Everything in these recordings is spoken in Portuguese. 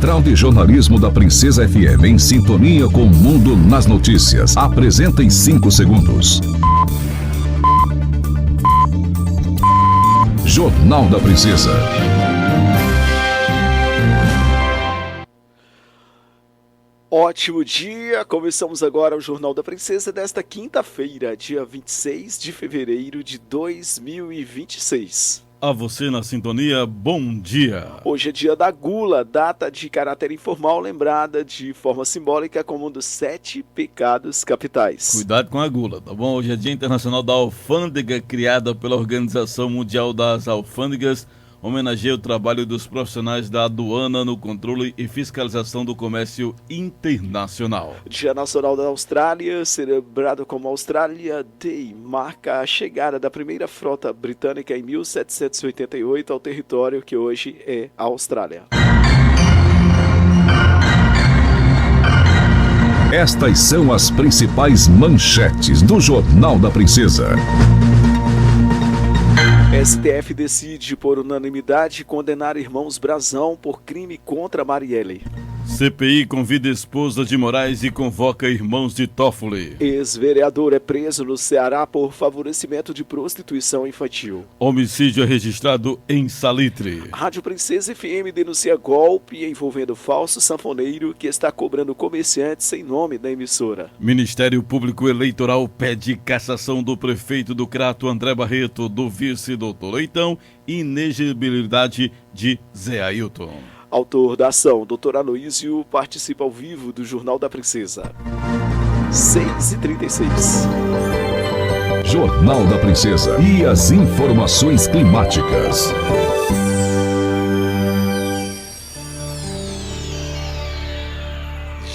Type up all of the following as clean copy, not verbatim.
Central de Jornalismo da Princesa FM, em sintonia com o mundo nas notícias. Apresenta em 5 segundos. Jornal da Princesa. Ótimo dia! Começamos agora o Jornal da Princesa desta quinta-feira, dia 26 de fevereiro de 2026. A você na sintonia, bom dia! Hoje é dia da gula, data de caráter informal, lembrada de forma simbólica como um dos 7 pecados capitais. Cuidado com a gula, tá bom? Hoje é dia internacional da alfândega, criada pela Organização Mundial das Alfândegas. Homenageia o trabalho dos profissionais da aduana no controle e fiscalização do comércio internacional. Dia Nacional da Austrália, celebrado como Australia Day, marca a chegada da primeira frota britânica em 1788 ao território que hoje é a Austrália. Estas são as principais manchetes do Jornal da Princesa. STF decide por unanimidade condenar irmãos Brazão por crime contra Marielle. CPI convida esposa de Moraes e convoca irmãos de Toffoli. Ex-vereador é preso no Ceará por favorecimento de prostituição infantil. Homicídio é registrado em Salitre. Rádio Princesa FM denuncia golpe envolvendo falso sanfoneiro que está cobrando comerciantes sem nome da emissora. Ministério Público Eleitoral pede cassação do prefeito do Crato, André Barreto, do vice Doutor Leitão e inegibilidade de Zé Ailton. Autor da ação, Dr. Aloísio, participa ao vivo do Jornal da Princesa. 6h36. Jornal da Princesa e as informações climáticas.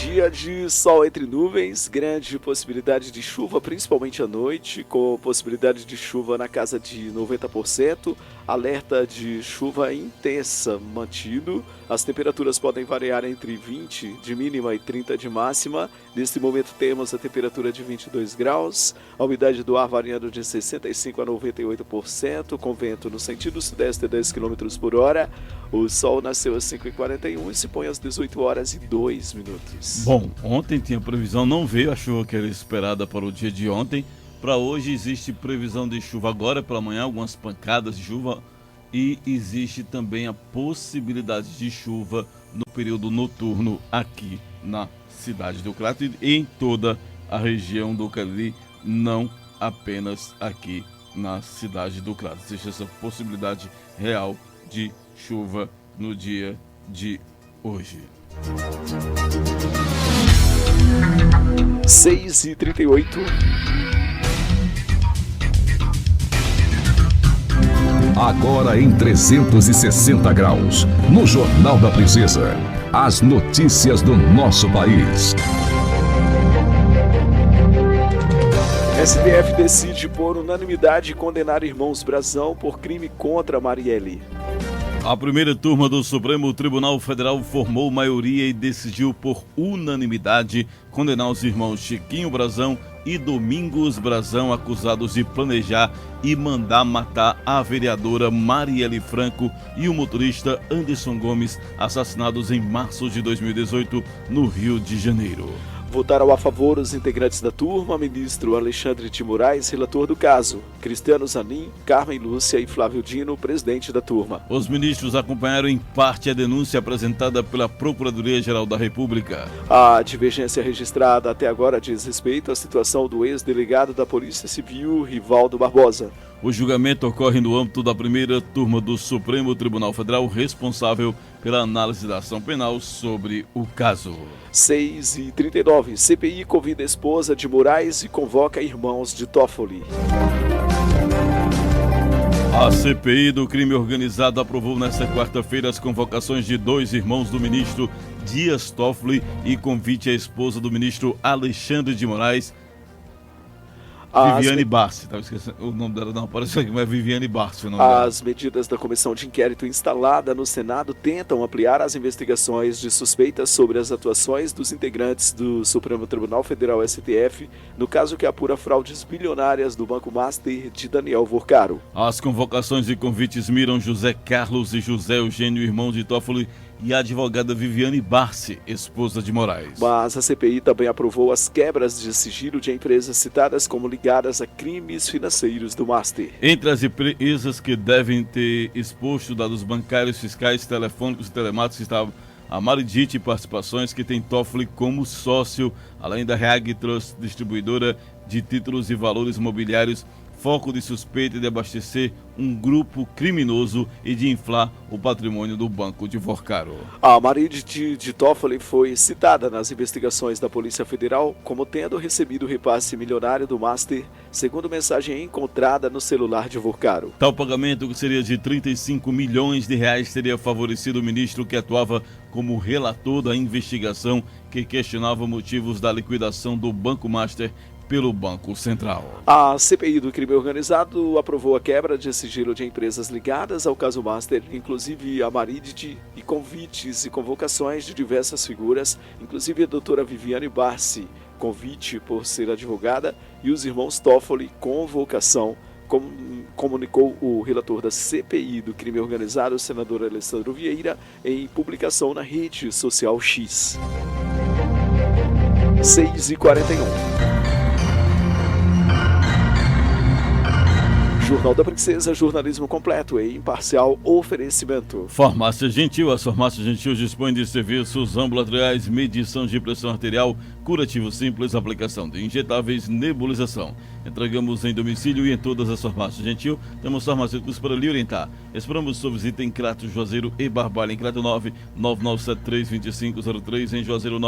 Dia de sol entre nuvens, grande possibilidade de chuva, principalmente à noite, com possibilidade de chuva na casa de 90%, alerta de chuva intensa mantido. As temperaturas podem variar entre 20 de mínima e 30 de máxima. Neste momento temos a temperatura de 22 graus, a umidade do ar variando de 65% a 98%, com vento no sentido sudeste a 10 km por hora. O sol nasceu às 5h41 e se põe às 18h02. Bom, ontem tinha previsão, não veio a chuva que era esperada para o dia de ontem. Para hoje existe previsão de chuva agora pela manhã, algumas pancadas de chuva, e existe também a possibilidade de chuva no período noturno aqui na cidade do Crato e em toda a região do Cariri, não apenas aqui na cidade do Crato. Existe essa possibilidade real de chuva no dia de hoje. 6h38. Agora em 360 graus, no Jornal da Princesa, as notícias do nosso país. STF decide por unanimidade condenar irmãos Brazão por crime contra Marielle. A primeira turma do Supremo Tribunal Federal formou maioria e decidiu por unanimidade condenar os irmãos Chiquinho Brazão e Domingos Brazão, acusados de planejar e mandar matar a vereadora Marielle Franco e o motorista Anderson Gomes, assassinados em março de 2018 no Rio de Janeiro. Votaram a favor os integrantes da turma, ministro Alexandre de Moraes, relator do caso, Cristiano Zanin, Carmen Lúcia e Flávio Dino, presidente da turma. Os ministros acompanharam em parte a denúncia apresentada pela Procuradoria-Geral da República. A divergência registrada até agora diz respeito à situação do ex-delegado da Polícia Civil, Rivaldo Barbosa. O julgamento ocorre no âmbito da primeira turma do Supremo Tribunal Federal, responsável pela análise da ação penal sobre o caso. 6h39. CPI convida a esposa de Moraes e convoca irmãos de Toffoli. A CPI do crime organizado aprovou nesta quarta-feira as convocações de 2 irmãos do ministro Dias Toffoli e convite à esposa do ministro Alexandre de Moraes, Viviane Barsi, estava esquecendo o nome dela, não apareceu aqui, mas é Viviane Barsi o nome dela. As medidas da comissão de inquérito instalada no Senado tentam ampliar as investigações de suspeitas sobre as atuações dos integrantes do Supremo Tribunal Federal STF, no caso que apura fraudes bilionárias do Banco Master de Daniel Vorcaro. As convocações e convites miram José Carlos e José Eugênio, irmãos de Toffoli, e a advogada Viviane Barsi, esposa de Moraes. Mas a CPI também aprovou as quebras de sigilo de empresas citadas como ligadas a crimes financeiros do Master. Entre as empresas que devem ter exposto dados bancários, fiscais, telefônicos e telemáticos estava a Maridite Participações, que tem Toffoli como sócio, além da Reag Trust, distribuidora de títulos e valores imobiliários, foco de suspeita de abastecer um grupo criminoso e de inflar o patrimônio do Banco de Forcaro. A Maridite de Toffoli foi citada nas investigações da Polícia Federal como tendo recebido o repasse milionário do Master, segundo mensagem encontrada no celular de Forcaro. Tal pagamento, que seria de 35 milhões de reais, teria favorecido o ministro que atuava como relator da investigação que questionava motivos da liquidação do Banco Master pelo Banco Central. A CPI do crime organizado aprovou a quebra de sigilo de empresas ligadas ao caso Master, inclusive a Maridite, e convites e convocações de diversas figuras, inclusive a doutora Viviane Barsi, convite por ser advogada, e os irmãos Toffoli, convocação, comunicou o relator da CPI do crime organizado, o senador Alessandro Vieira, em publicação na rede social X. 6h41. Jornal da Princesa, jornalismo completo e imparcial, oferecimento. Farmácia Gentil, a Farmácia Gentil dispõe de serviços ambulatoriais, medição de pressão arterial, curativo simples, aplicação de injetáveis, nebulização. Entregamos em domicílio e em todas as farmácias Gentil. Temos farmacêuticos para lhe orientar. Esperamos sua visita em Crato, Juazeiro e Barbalha, em Crato 99973-2503, em Juazeiro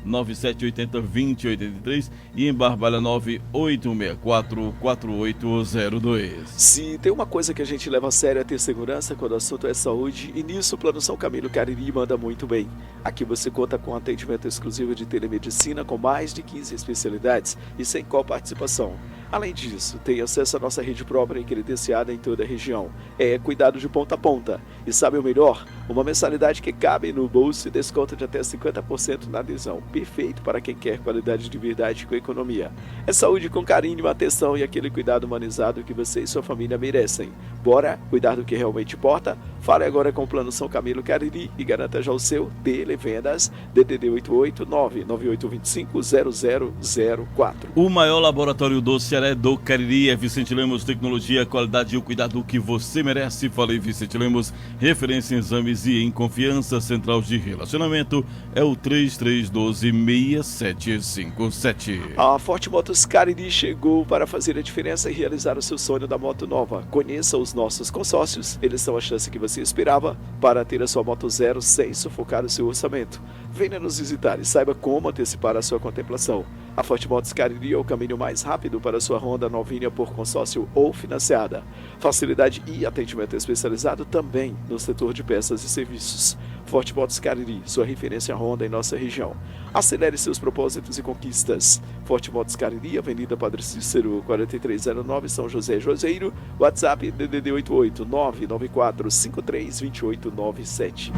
99780-2083 e em Barbalha 98164-4802. Se tem uma coisa que a gente leva a sério é ter segurança quando o assunto é saúde, e nisso o Plano São Camilo Cariri manda muito bem. Aqui você conta com atendimento exclusivo de telemedicina com mais de 15 especialidades e sem coparticipação. Além disso, tem acesso à nossa rede própria e credenciada em toda a região. É cuidado de ponta a ponta. E sabe o melhor? Uma mensalidade que cabe no bolso e desconto de até 50% na adesão. Perfeito para quem quer qualidade de verdade com economia. É saúde com carinho, atenção e aquele cuidado humanizado que você e sua família merecem. Bora cuidar do que realmente importa? Fale agora com o Plano São Camilo Cariri e garanta já o seu Televendas DDD 889-9825-0004. O maior laboratório do Ceará é do Cariri, é Vicente Lemos, tecnologia, qualidade e o cuidado que você merece. Falei Vicente Lemos, referência em exames e em confiança. Central de relacionamento é o 3312-6757. A Forte Motos Cariri chegou para fazer a diferença e realizar o seu sonho da moto nova. Conheça os nossos consórcios, eles são a chance que você esperava para ter a sua moto zero sem sufocar o seu orçamento. Venha nos visitar e saiba como antecipar a sua contemplação. A Forte Motos Cariri é o caminho mais rápido para a sua Honda novinha por consórcio ou financiada. Facilidade e atendimento especializado também no setor de peças e serviços. Forte Motos Cariri, sua referência Honda em nossa região. Acelere seus propósitos e conquistas. Forte Motos Cariri, Avenida Padre Cícero, 4309, São José, Juazeiro. WhatsApp DDD 88-994-532897.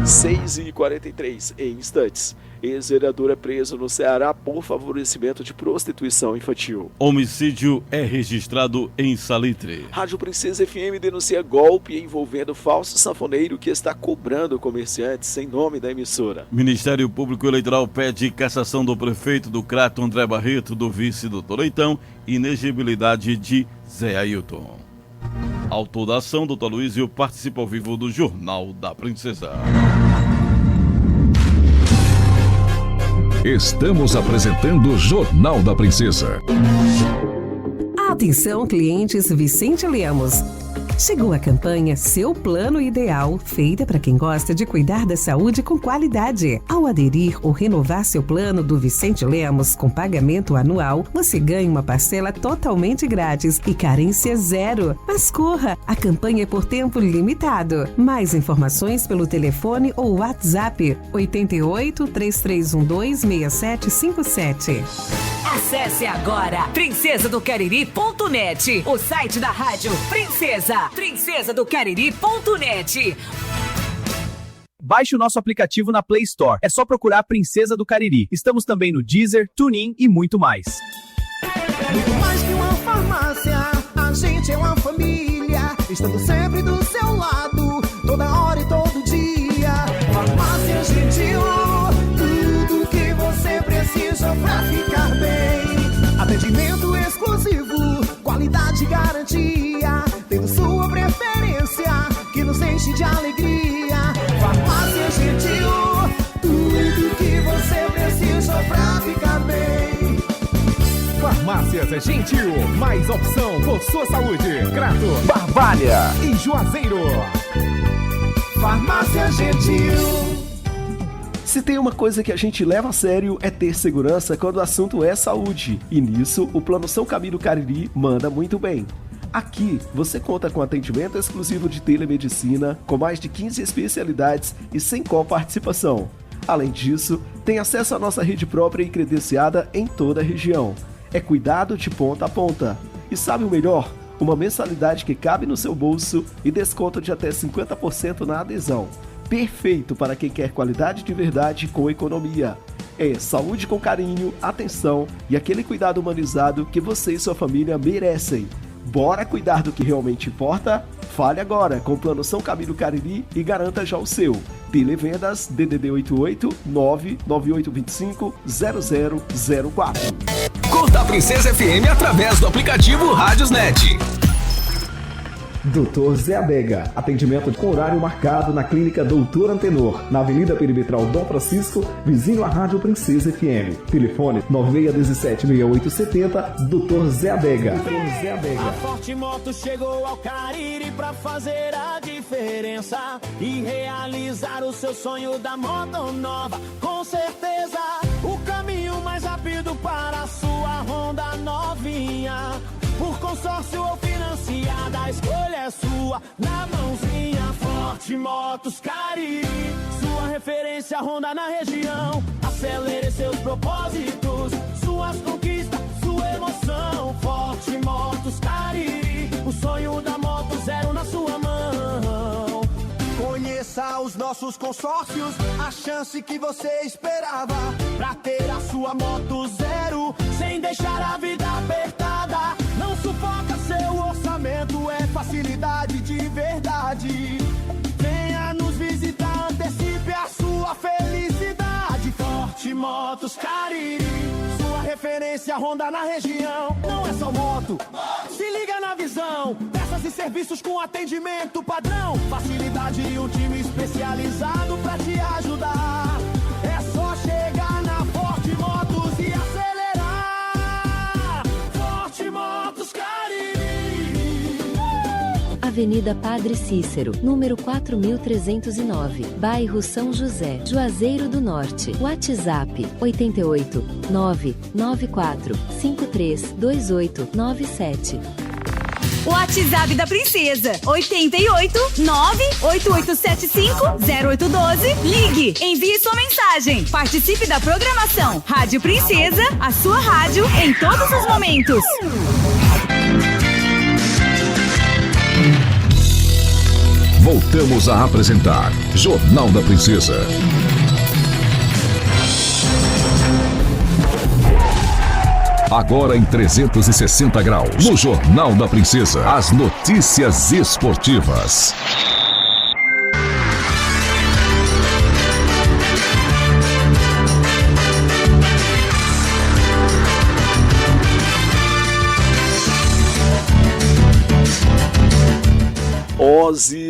6h43, em instantes. Ex-vereador é preso no Ceará por favorecimento de prostituição infantil. Homicídio é registrado em Salitre. Rádio Princesa FM denuncia golpe envolvendo falso sanfoneiro que está cobrando comerciantes sem nome da emissora. Ministério Público Eleitoral pede cassação do prefeito do Crato, André Barreto, do vice Dr. Leitão, e inegibilidade de Zé Ailton. Autor da ação, Dr. Luizio, participa ao vivo do Jornal da Princesa. Estamos apresentando o Jornal da Princesa. Atenção, clientes Vicente Lemos. Chegou a campanha Seu Plano Ideal, feita para quem gosta de cuidar da saúde com qualidade. Ao aderir ou renovar seu plano do Vicente Lemos com pagamento anual, você ganha uma parcela totalmente grátis e carência zero. Mas corra, a campanha é por tempo limitado. Mais informações pelo telefone ou WhatsApp 88-3312-6757. Acesse agora princesadocariri.net, o site da rádio Princesa, princesadocariri.net. Baixe o nosso aplicativo na Play Store. É só procurar Princesa do Cariri. Estamos também no Deezer, TuneIn e muito mais. Muito mais que uma farmácia, a gente é uma família. Estamos sempre do seu lado, toda hora e todo garantia, tendo sua preferência, que nos enche de alegria. Farmácia Gentil, tudo que você precisa pra ficar bem. Farmácias Gentil, mais opção por sua saúde. Crato, Barbalha e Juazeiro. Farmácia Gentil. Se tem uma coisa que a gente leva a sério é ter segurança quando o assunto é saúde. E nisso, o Plano São Camilo Cariri manda muito bem. Aqui, você conta com atendimento exclusivo de telemedicina, com mais de 15 especialidades e sem coparticipação. Além disso, tem acesso à nossa rede própria e credenciada em toda a região. É cuidado de ponta a ponta. E sabe o melhor? Uma mensalidade que cabe no seu bolso e desconto de até 50% na adesão. Perfeito para quem quer qualidade de verdade com economia. É saúde com carinho, atenção e aquele cuidado humanizado que você e sua família merecem. Bora cuidar do que realmente importa? Fale agora com o Plano São Camilo Cariri e garanta já o seu. Televendas DDD 88 99825 0004. Curta a Princesa FM através do aplicativo Rádiosnet. Dr. Zé Adega, atendimento com horário marcado na Clínica Doutor Antenor, na Avenida Perimetral Dom Francisco, vizinho à Rádio Princesa FM. Telefone 9617-6870, Dr. Zé Adega. A Forte Motos chegou ao Cariri pra fazer a diferença e realizar o seu sonho da moto nova. Com certeza, o caminho mais rápido para a sua Honda novinha. Por consórcio ou financiada, a escolha é sua, na mãozinha. Forte Motos Cariri, sua referência Honda na região. Acelere seus propósitos, suas conquistas, sua emoção. Forte Motos Cariri, o sonho da moto zero na sua mão. Conheça os nossos consórcios, a chance que você esperava pra ter a sua moto zero, sem deixar a vida apertada. Não sufoca seu orçamento, é facilidade de verdade. Venha nos visitar, antecipe a sua felicidade. Forte Motos Cariri, sua referência Honda na região. Não é só moto, se liga na visão. Peças e serviços com atendimento padrão. Facilidade e um time especializado pra te ajudar. É só chegar na Forte Motos e acelerar. Forte Motos Cariri. Avenida Padre Cícero, número 4309, bairro São José, Juazeiro do Norte. WhatsApp 88 994 532897. WhatsApp da Princesa 88 98875 0812. Ligue, envie sua mensagem. Participe da programação Rádio Princesa, a sua rádio em todos os momentos. Voltamos a apresentar Jornal da Princesa. Agora em 360 graus, no Jornal da Princesa, as notícias esportivas.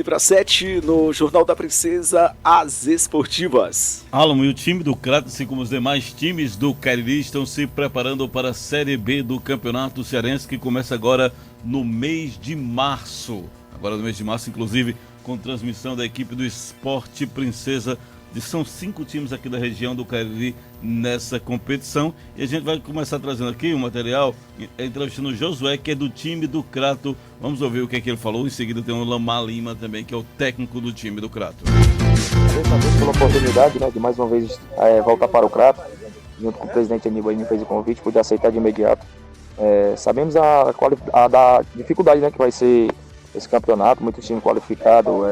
Para 7 no Jornal da Princesa, as esportivas. Álamo, e o time do Crato, assim como os demais times do Cariri, estão se preparando para a Série B do Campeonato Cearense, que começa agora no mês de março. Agora no mês de março, inclusive, com transmissão da equipe do Esporte Princesa. São 5 times aqui da região do Cariri nessa competição. E a gente vai começar trazendo aqui um material, entrevistando o Josué, que é do time do Crato. Vamos ouvir o que é que ele falou. Em seguida tem o Lamar Lima também, que é o técnico do time do Crato. Agradeço pela oportunidade, né, de mais uma vez voltar para o Crato. Junto com o presidente Aníbal, ele me fez o convite, pude aceitar de imediato. Sabemos da dificuldade, né, que vai ser esse campeonato, muito time qualificado,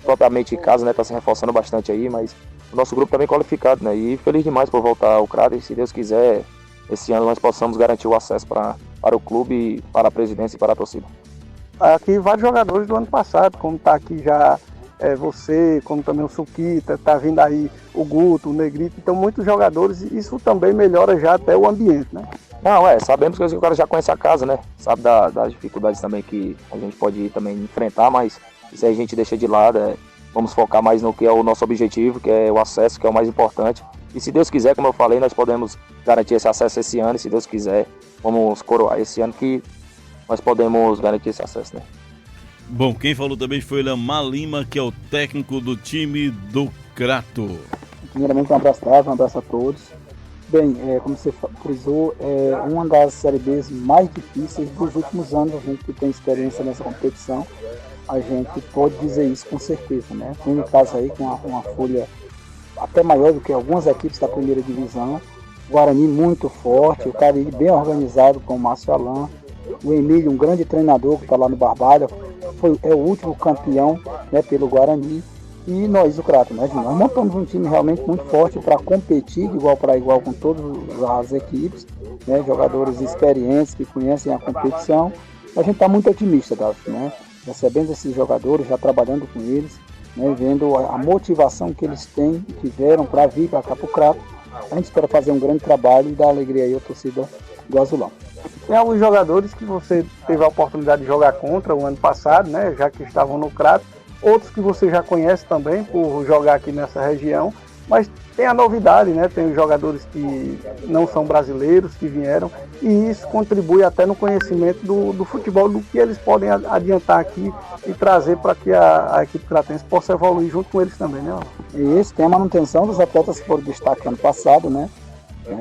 propriamente em casa, né, está se reforçando bastante aí, mas o nosso grupo também qualificado, né, e feliz demais por voltar ao Crato, e se Deus quiser, esse ano nós possamos garantir o acesso para o clube, para a presidência e para a torcida. Aqui vários jogadores do ano passado, como está aqui já você, como também o Suquita, tá vindo aí o Guto, o Negrito, então muitos jogadores, isso também melhora já até o ambiente, né? Não, sabemos que o cara já conhece a casa, né? Sabe das dificuldades também que a gente pode também enfrentar, mas isso aí a gente deixa de lado, vamos focar mais no que é o nosso objetivo, que é o acesso, que é o mais importante. E se Deus quiser, como eu falei, nós podemos garantir esse acesso esse ano, e se Deus quiser, vamos coroar esse ano que nós podemos garantir esse acesso, né? Bom, quem falou também foi Lamar Lima, que é o técnico do time do Crato. Primeiramente, um abraço, um abraço a todos. Bem, como você frisou, é uma das Série Bs mais difíceis dos últimos anos. A gente que tem experiência nessa competição, a gente pode dizer isso com certeza, né? Tem caso aí com uma folha até maior do que algumas equipes da primeira divisão. O Guarani muito forte, o Cariri bem organizado com o Márcio Alain. O Emílio, um grande treinador que está lá no Barbalha, é o último campeão, né, pelo Guarani. E nós, o Crato, né, nós montamos um time realmente muito forte para competir de igual para igual com todas as equipes, né, jogadores experientes que conhecem a competição. A gente está muito otimista, Davi, né, recebendo esses jogadores, já trabalhando com eles, né, vendo a motivação que eles tiveram para vir para cá para o Crato. A gente espera fazer um grande trabalho e dar alegria aí à torcida do Azulão. Tem alguns jogadores que você teve a oportunidade de jogar contra o ano passado, né, já que estavam no Crato. Outros que você já conhece também por jogar aqui nessa região. Mas tem a novidade, né? Tem os jogadores que não são brasileiros, que vieram. E isso contribui até no conhecimento do futebol, do que eles podem adiantar aqui e trazer para que a equipe cratense possa evoluir junto com eles também, né? E isso tem a manutenção dos atletas que foram destaque ano passado, né?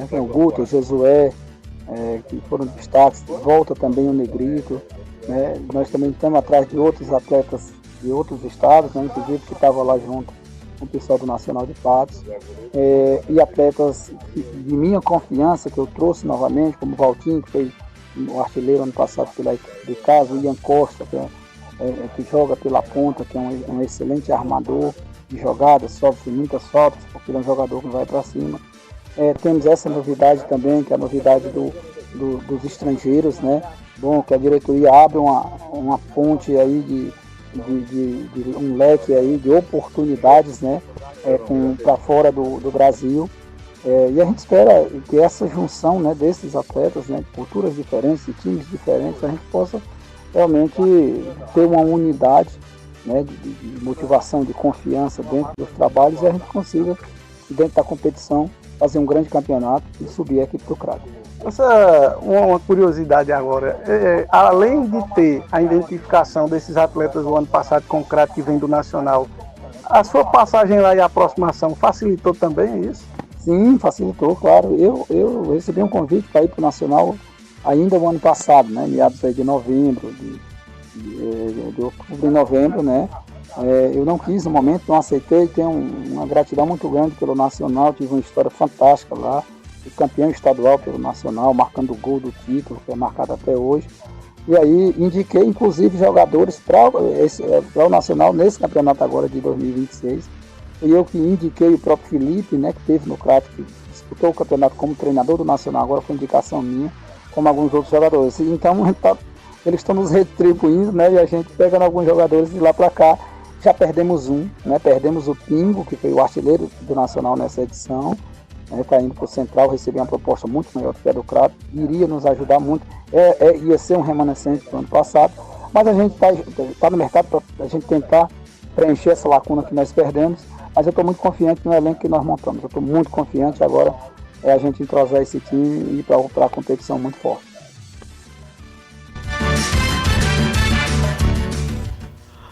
Tem o Guto, o Josué, que foram destaques, volta também o Negrito, né? Nós também estamos atrás de outros atletas de outros estados, né? Inclusive que estava lá junto com o pessoal do Nacional de Patos, e atletas de minha confiança que eu trouxe novamente, como o Valtinho, que foi o artilheiro ano passado pela equipe de casa, o Ian Costa, que joga pela ponta, que é um excelente armador de jogadas, sofre muitas faltas, porque ele é um jogador que vai para cima. Temos essa novidade também, que é a novidade dos estrangeiros, né? Bom, que a diretoria abre uma ponte aí de um leque aí de oportunidades, né? Para fora do Brasil. E a gente espera que essa junção, né, desses atletas, né, de culturas diferentes, de times diferentes, a gente possa realmente ter uma unidade, né, de motivação, de confiança dentro dos trabalhos, e a gente consiga, dentro da competição, fazer um grande campeonato e subir a equipe do Crato. Uma curiosidade agora, além de ter a identificação desses atletas do ano passado com o Crato que vem do Nacional, a sua passagem lá e a aproximação facilitou também isso? Sim, facilitou, claro. Eu recebi um convite para ir para o Nacional ainda no ano passado, né, meados aí de novembro, de outubro e novembro, né. Eu não quis no momento, não aceitei, tenho uma gratidão muito grande pelo Nacional, tive uma história fantástica lá, fui campeão estadual pelo Nacional, marcando o gol do título, que é marcado até hoje. E aí indiquei inclusive jogadores para o Nacional nesse campeonato agora de 2026. E eu que indiquei o próprio Felipe, né, que teve no Crato, que disputou o campeonato como treinador do Nacional, agora foi indicação minha, como alguns outros jogadores. Então eles estão nos retribuindo, né, e a gente pegando alguns jogadores de lá para cá. Já perdemos né, perdemos o Pingo, que foi o artilheiro do Nacional nessa edição, está indo para o Central, recebeu uma proposta muito maior do que a do Crato, iria nos ajudar muito, ia ser um remanescente do ano passado, mas a gente está no mercado para a gente tentar preencher essa lacuna que nós perdemos, mas eu estou muito confiante no elenco que nós montamos, eu estou muito confiante agora, a gente entrosar esse time e ir para a competição muito forte.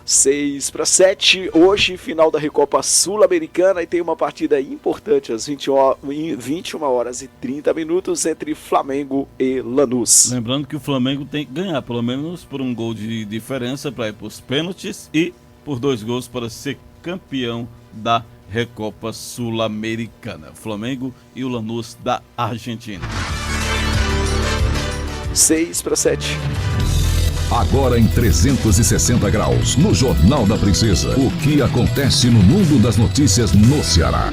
6-7, hoje final da Recopa Sul-Americana, e tem uma partida importante às 21 horas e 30 minutos entre Flamengo e Lanús. Lembrando que o Flamengo tem que ganhar pelo menos por um gol de diferença para ir para os pênaltis e por 2 gols para ser campeão da Recopa Sul-Americana. Flamengo e o Lanús da Argentina. 6-7. Agora em 360 graus, no Jornal da Princesa. O que acontece no mundo das notícias no Ceará.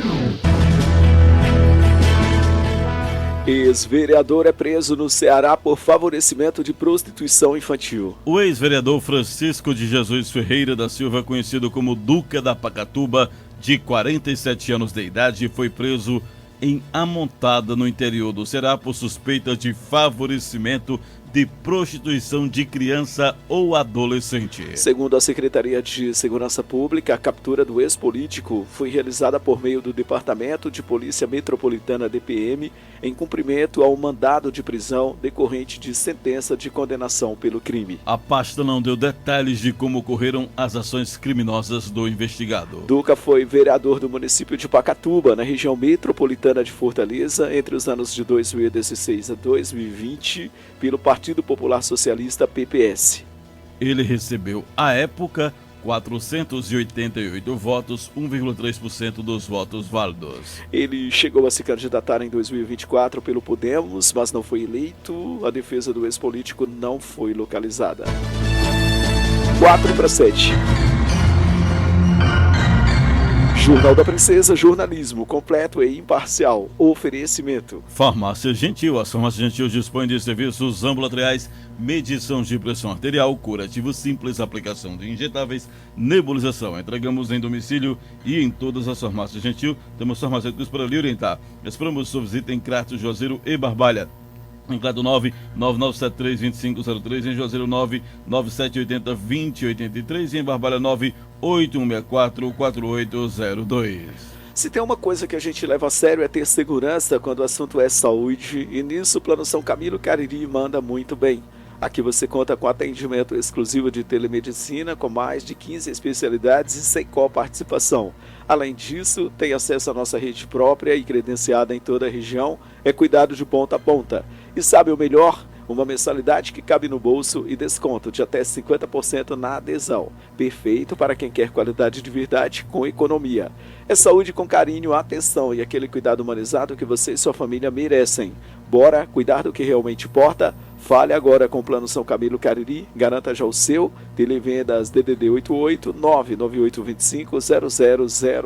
Ex-vereador é preso no Ceará por favorecimento de prostituição infantil. O ex-vereador Francisco de Jesus Ferreira da Silva, conhecido como Duca da Pacatuba, de 47 anos de idade, foi preso em Amontada, no interior do Ceará, por suspeita de favorecimento de prostituição de criança ou adolescente. Segundo a Secretaria de Segurança Pública, a captura do ex-político foi realizada por meio do Departamento de Polícia Metropolitana DPM, em cumprimento ao mandado de prisão decorrente de sentença de condenação pelo crime. A pasta não deu detalhes de como ocorreram as ações criminosas do investigado. Duca foi vereador do município de Pacatuba, na região metropolitana de Fortaleza, entre os anos de 2016 a 2020, pelo Partido Popular Socialista PPS. Ele recebeu, à época, 488 votos, 1,3% dos votos válidos. Ele chegou a se candidatar em 2024 pelo Podemos, mas não foi eleito. A defesa do ex-político não foi localizada. 4-7. Jornal da Princesa, jornalismo completo e imparcial. Oferecimento. Farmácia Gentil. A Farmácia Gentil dispõe de serviços ambulatoriais, medição de pressão arterial, curativo simples, aplicação de injetáveis, nebulização. Entregamos em domicílio e em todas as farmácias Gentil. Temos farmacêuticos para lhe orientar. Esperamos sua visita em Crato, Juazeiro e Barbalha. Em Crato 99973-2503, em Juazeiro 99780-2083 e em Barbalha 98164-4802. Se tem uma coisa que a gente leva a sério é ter segurança quando o assunto é saúde, e nisso o Plano São Camilo Cariri manda muito bem. Aqui você conta com atendimento exclusivo de telemedicina, com mais de 15 especialidades e sem coparticipação. Além disso, tem acesso à nossa rede própria e credenciada em toda a região, é cuidado de ponta a ponta. E sabe o melhor? Uma mensalidade que cabe no bolso e desconto de até 50% na adesão. Perfeito para quem quer qualidade de verdade com economia. É saúde com carinho, atenção e aquele cuidado humanizado que você e sua família merecem. Bora cuidar do que realmente importa? Fale agora com o Plano São Camilo Cariri, garanta já o seu. Televendas DDD 88 99825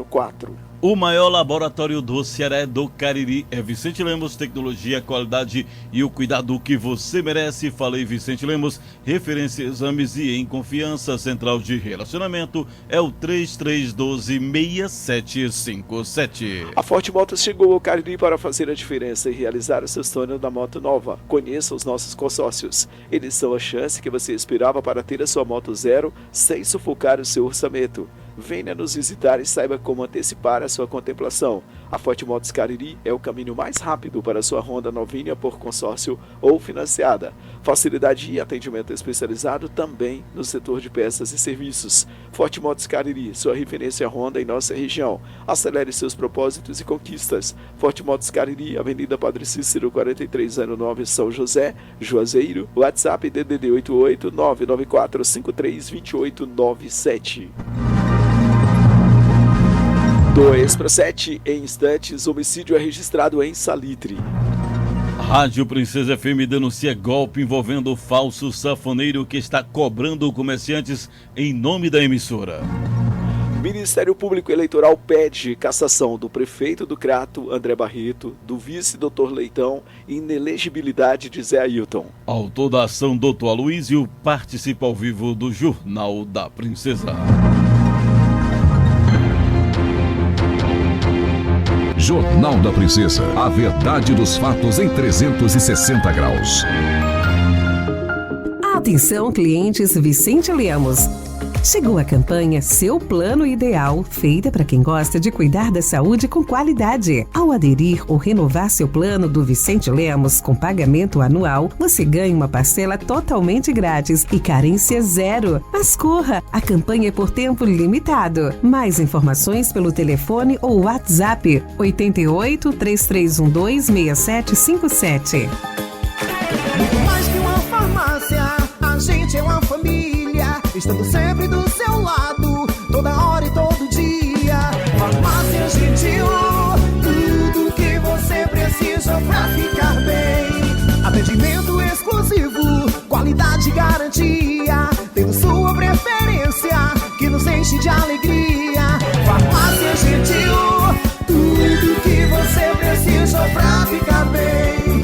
0004. O maior laboratório do Ceará é do Cariri, é Vicente Lemos, tecnologia, qualidade e o cuidado que você merece. Falei Vicente Lemos, referência em exames e em confiança. Central de relacionamento é o 3312-6757. A Forte Motos chegou ao Cariri para fazer a diferença e realizar o seu sonho da moto nova. Conheça os nossos consórcios. Eles são a chance que você esperava para ter a sua moto zero sem sufocar o seu orçamento. Venha nos visitar e saiba como antecipar a sua contemplação. A Forte Motos Cariri é o caminho mais rápido para a sua Honda novinha por consórcio ou financiada. Facilidade e atendimento especializado também no setor de peças e serviços. Forte Motos Cariri, sua referência Honda em nossa região. Acelere seus propósitos e conquistas. Forte Motos Cariri, Avenida Padre Cícero, 4309, São José, Juazeiro. WhatsApp DDD 88 994 53 2897. 2-7, em instantes, homicídio é registrado em Salitre. Rádio Princesa FM denuncia golpe envolvendo o falso safoneiro que está cobrando comerciantes em nome da emissora. Ministério Público Eleitoral pede cassação do prefeito do Crato, André Barreto, do vice Dr. Leitão e inelegibilidade de Zé Ailton. Autor da ação, Dr. Aloísio, participa ao vivo do Jornal da Princesa. Jornal da Princesa. A verdade dos fatos em 360 graus. Atenção, clientes Vicente Lemos. Chegou a campanha Seu Plano Ideal, feita para quem gosta de cuidar da saúde com qualidade. Ao aderir ou renovar seu plano do Vicente Lemos com pagamento anual, você ganha uma parcela totalmente grátis e carência zero. Mas corra, a campanha é por tempo limitado. Mais informações pelo telefone ou WhatsApp 88 3312 6757. Muito mais que uma farmácia, a gente é uma família. Estando sempre do seu lado, toda hora e todo dia. Farmácia Gentil, tudo que você precisa pra ficar bem. Atendimento exclusivo, qualidade e garantia, tendo sua preferência, que nos enche de alegria. Farmácia Gentil, tudo que você precisa pra ficar bem.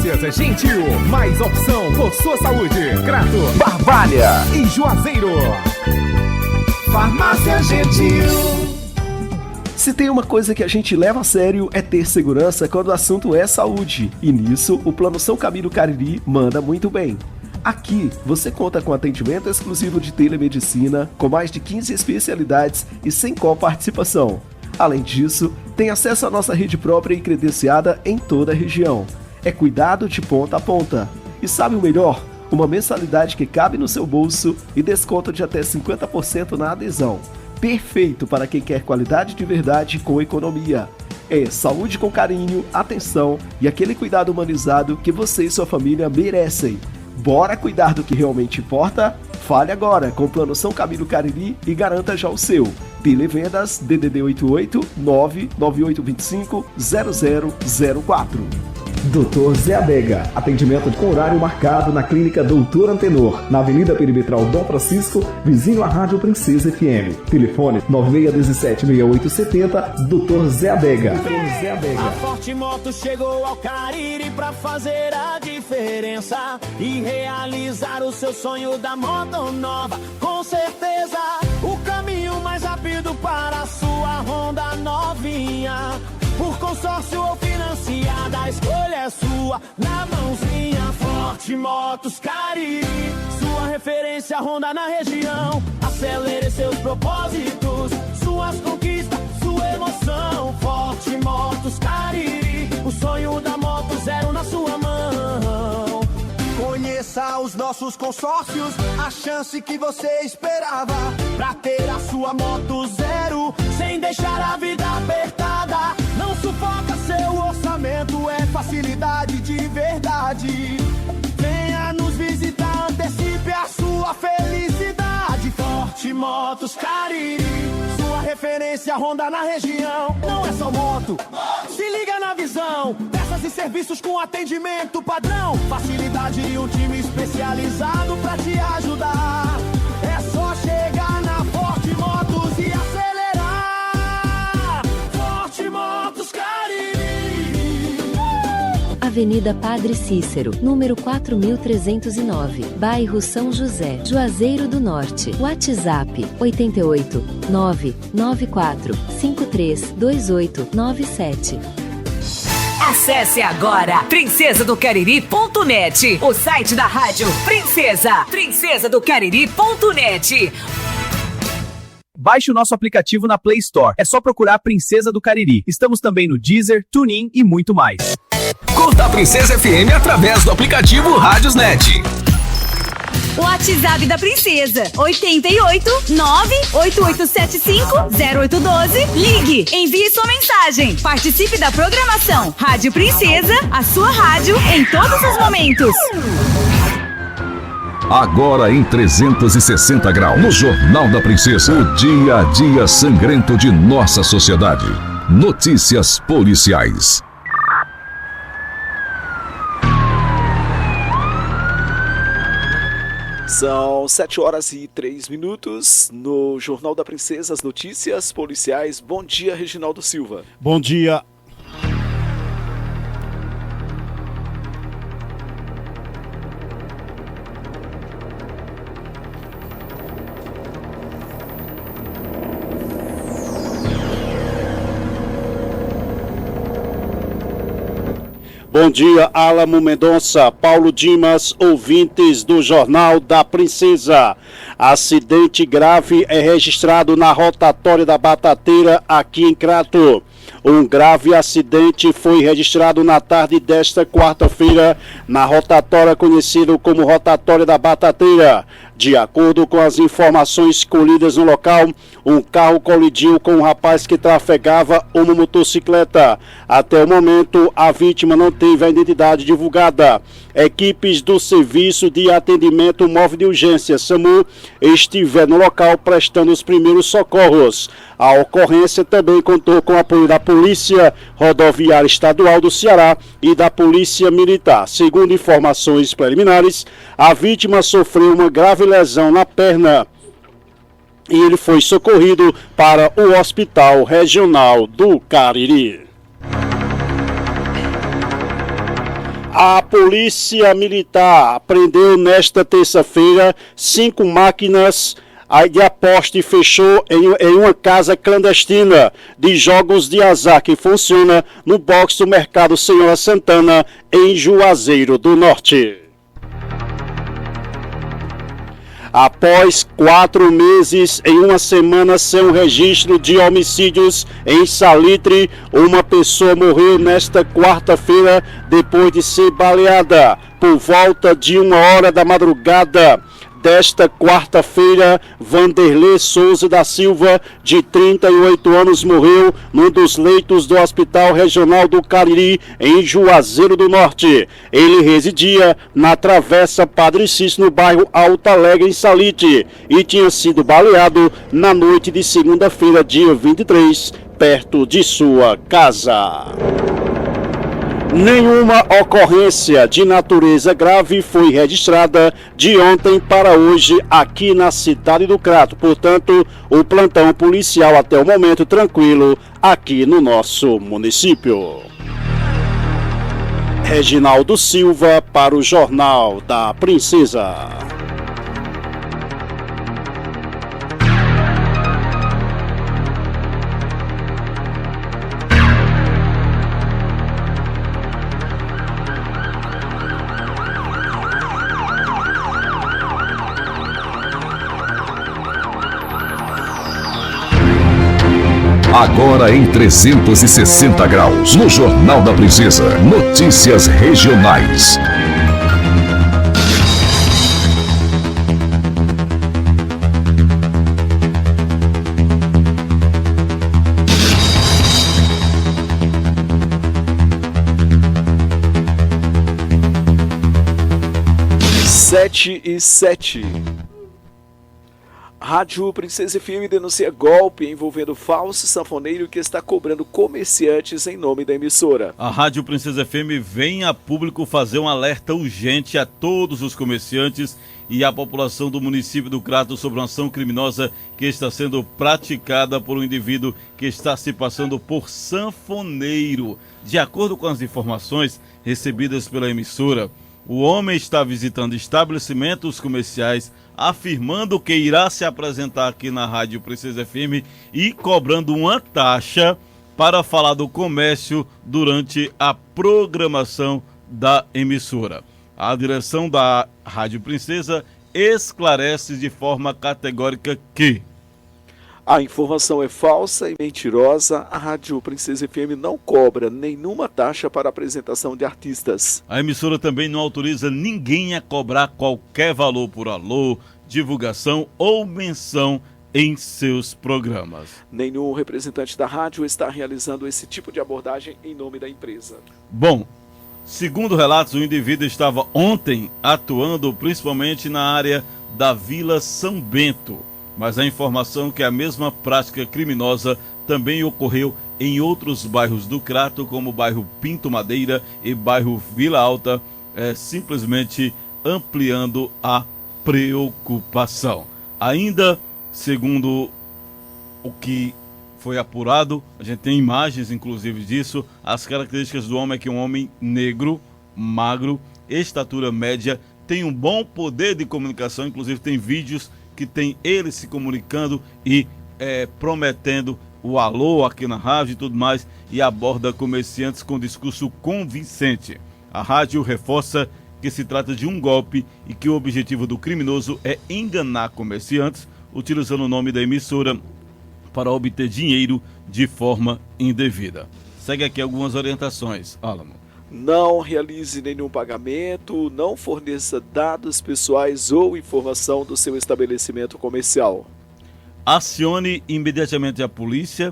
Farmácias Gentil, mais opção por sua saúde. Crato, Barbalha e Juazeiro. Farmácia Gentil. Se tem uma coisa que a gente leva a sério é ter segurança quando o assunto é saúde. E nisso, o Plano São Camilo Cariri manda muito bem. Aqui, você conta com atendimento exclusivo de telemedicina, com mais de 15 especialidades e sem coparticipação. Além disso, tem acesso à nossa rede própria e credenciada em toda a região. É cuidado de ponta a ponta. E sabe o melhor? Uma mensalidade que cabe no seu bolso e desconto de até 50% na adesão. Perfeito para quem quer qualidade de verdade com economia. É saúde com carinho, atenção e aquele cuidado humanizado que você e sua família merecem. Bora cuidar do que realmente importa? Fale agora com o Plano São Camilo Cariri e garanta já o seu. Televendas DDD 88 99825 0004. Dr. Zé Adega, atendimento com horário marcado na Clínica Doutor Antenor, na Avenida Perimetral Dom Francisco, vizinho à Rádio Princesa FM. Telefone 9617-6870, Dr. Zé Adega. A Forte Moto chegou ao Cariri pra fazer a diferença e realizar o seu sonho da moto nova. Com certeza, o caminho mais rápido para a sua Honda novinha. Por consórcio ou financiada, a escolha é sua, na mãozinha. Forte Motos Cariri, sua referência Honda na região. Acelere seus propósitos, suas conquistas, sua emoção. Forte Motos Cariri, o sonho da moto zero na sua mão. Conheça os nossos consórcios, a chance que você esperava pra ter a sua moto zero, sem deixar a vida apertada. Não sufoca seu orçamento, é facilidade de verdade. Venha nos visitar, antecipe a sua felicidade. Forte Motos Cariri, sua referência Honda na região. Não é só moto, se liga na visão. Peças e serviços com atendimento padrão. Facilidade e um time especializado pra te ajudar. É só chegar na Forte Motos e acelerar. Forte Motos Cariri. Avenida Padre Cícero, número 4309, bairro São José, Juazeiro do Norte. WhatsApp 88 994 532897. Acesse agora princesadocariri.net, o site da Rádio Princesa, princesadocariri.net. Baixe o nosso aplicativo na Play Store. É só procurar Princesa do Cariri. Estamos também no Deezer, TuneIn e muito mais. Curta a Princesa FM através do aplicativo Rádiosnet. O WhatsApp da Princesa, 88 98875 0812. Ligue, envie sua mensagem. Participe da programação. Rádio Princesa, a sua rádio em todos os momentos. Agora em 360 graus, no Jornal da Princesa, o dia a dia sangrento de nossa sociedade. Notícias policiais. São 7h03 no Jornal da Princesa, as notícias policiais. Bom dia, Reginaldo Silva. Bom dia. Bom dia, Álamo Mendonça, Paulo Dimas, ouvintes do Jornal da Princesa. Acidente grave é registrado na rotatória da Batateira, aqui em Crato. Um grave acidente foi registrado na tarde desta quarta-feira na rotatória conhecida como Rotatória da Batateira. De acordo com as informações colhidas no local, um carro colidiu com um rapaz que trafegava uma motocicleta. Até o momento, a vítima não teve a identidade divulgada. Equipes do Serviço de Atendimento Móvel de Urgência, SAMU, estiveram no local prestando os primeiros socorros. A ocorrência também contou com o apoio da Polícia Rodoviária Estadual do Ceará e da Polícia Militar. Segundo informações preliminares, a vítima sofreu uma grave lesão na perna e ele foi socorrido para o Hospital Regional do Cariri. A Polícia Militar apreendeu nesta terça-feira 5 máquinas de aposta e fechou em uma casa clandestina de jogos de azar que funciona no box do Mercado Senhora Santana, em Juazeiro do Norte. Após 4 meses em uma semana sem o registro de homicídios em Salitre, uma pessoa morreu nesta quarta-feira depois de ser baleada por volta de 1h da madrugada desta quarta-feira. Vanderlei Souza da Silva, de 38 anos, morreu num dos leitos do Hospital Regional do Cariri, em Juazeiro do Norte. Ele residia na Travessa Padre Cícero, no bairro Alto Alegre, em Salitre, e tinha sido baleado na noite de segunda-feira, dia 23, perto de sua casa. Nenhuma ocorrência de natureza grave foi registrada de ontem para hoje aqui na cidade do Crato. Portanto, o plantão policial até o momento tranquilo aqui no nosso município. Reginaldo Silva para o Jornal da Princesa. Agora em 360 graus, no Jornal da Princesa, notícias regionais. Sete e 7. Rádio Princesa FM denuncia golpe envolvendo falso sanfoneiro que está cobrando comerciantes em nome da emissora. A Rádio Princesa FM vem a público fazer um alerta urgente a todos os comerciantes e à população do município do Crato sobre uma ação criminosa que está sendo praticada por um indivíduo que está se passando por sanfoneiro. De acordo com as informações recebidas pela emissora, o homem está visitando estabelecimentos comerciais, afirmando que irá se apresentar aqui na Rádio Princesa FM e cobrando uma taxa para falar do comércio durante a programação da emissora. A direção da Rádio Princesa esclarece de forma categórica que a informação é falsa e mentirosa. A Rádio Princesa FM não cobra nenhuma taxa para apresentação de artistas. A emissora também não autoriza ninguém a cobrar qualquer valor por alô, divulgação ou menção em seus programas. Nenhum representante da rádio está realizando esse tipo de abordagem em nome da empresa. Bom, segundo relatos, o indivíduo estava ontem atuando principalmente na área da Vila São Bento. Mas a informação é que a mesma prática criminosa também ocorreu em outros bairros do Crato, como o bairro Pinto Madeira e bairro Vila Alta, simplesmente ampliando a preocupação. Ainda, segundo o que foi apurado, a gente tem imagens inclusive disso, as características do homem é que é um homem negro, magro, estatura média, tem um bom poder de comunicação, inclusive tem vídeos que tem ele se comunicando e prometendo o alô aqui na rádio e tudo mais, e aborda comerciantes com discurso convincente. A rádio reforça que se trata de um golpe e que o objetivo do criminoso é enganar comerciantes, utilizando o nome da emissora para obter dinheiro de forma indevida. Segue aqui algumas orientações, Álamo. Não realize nenhum pagamento, não forneça dados pessoais ou informação do seu estabelecimento comercial. Acione imediatamente a polícia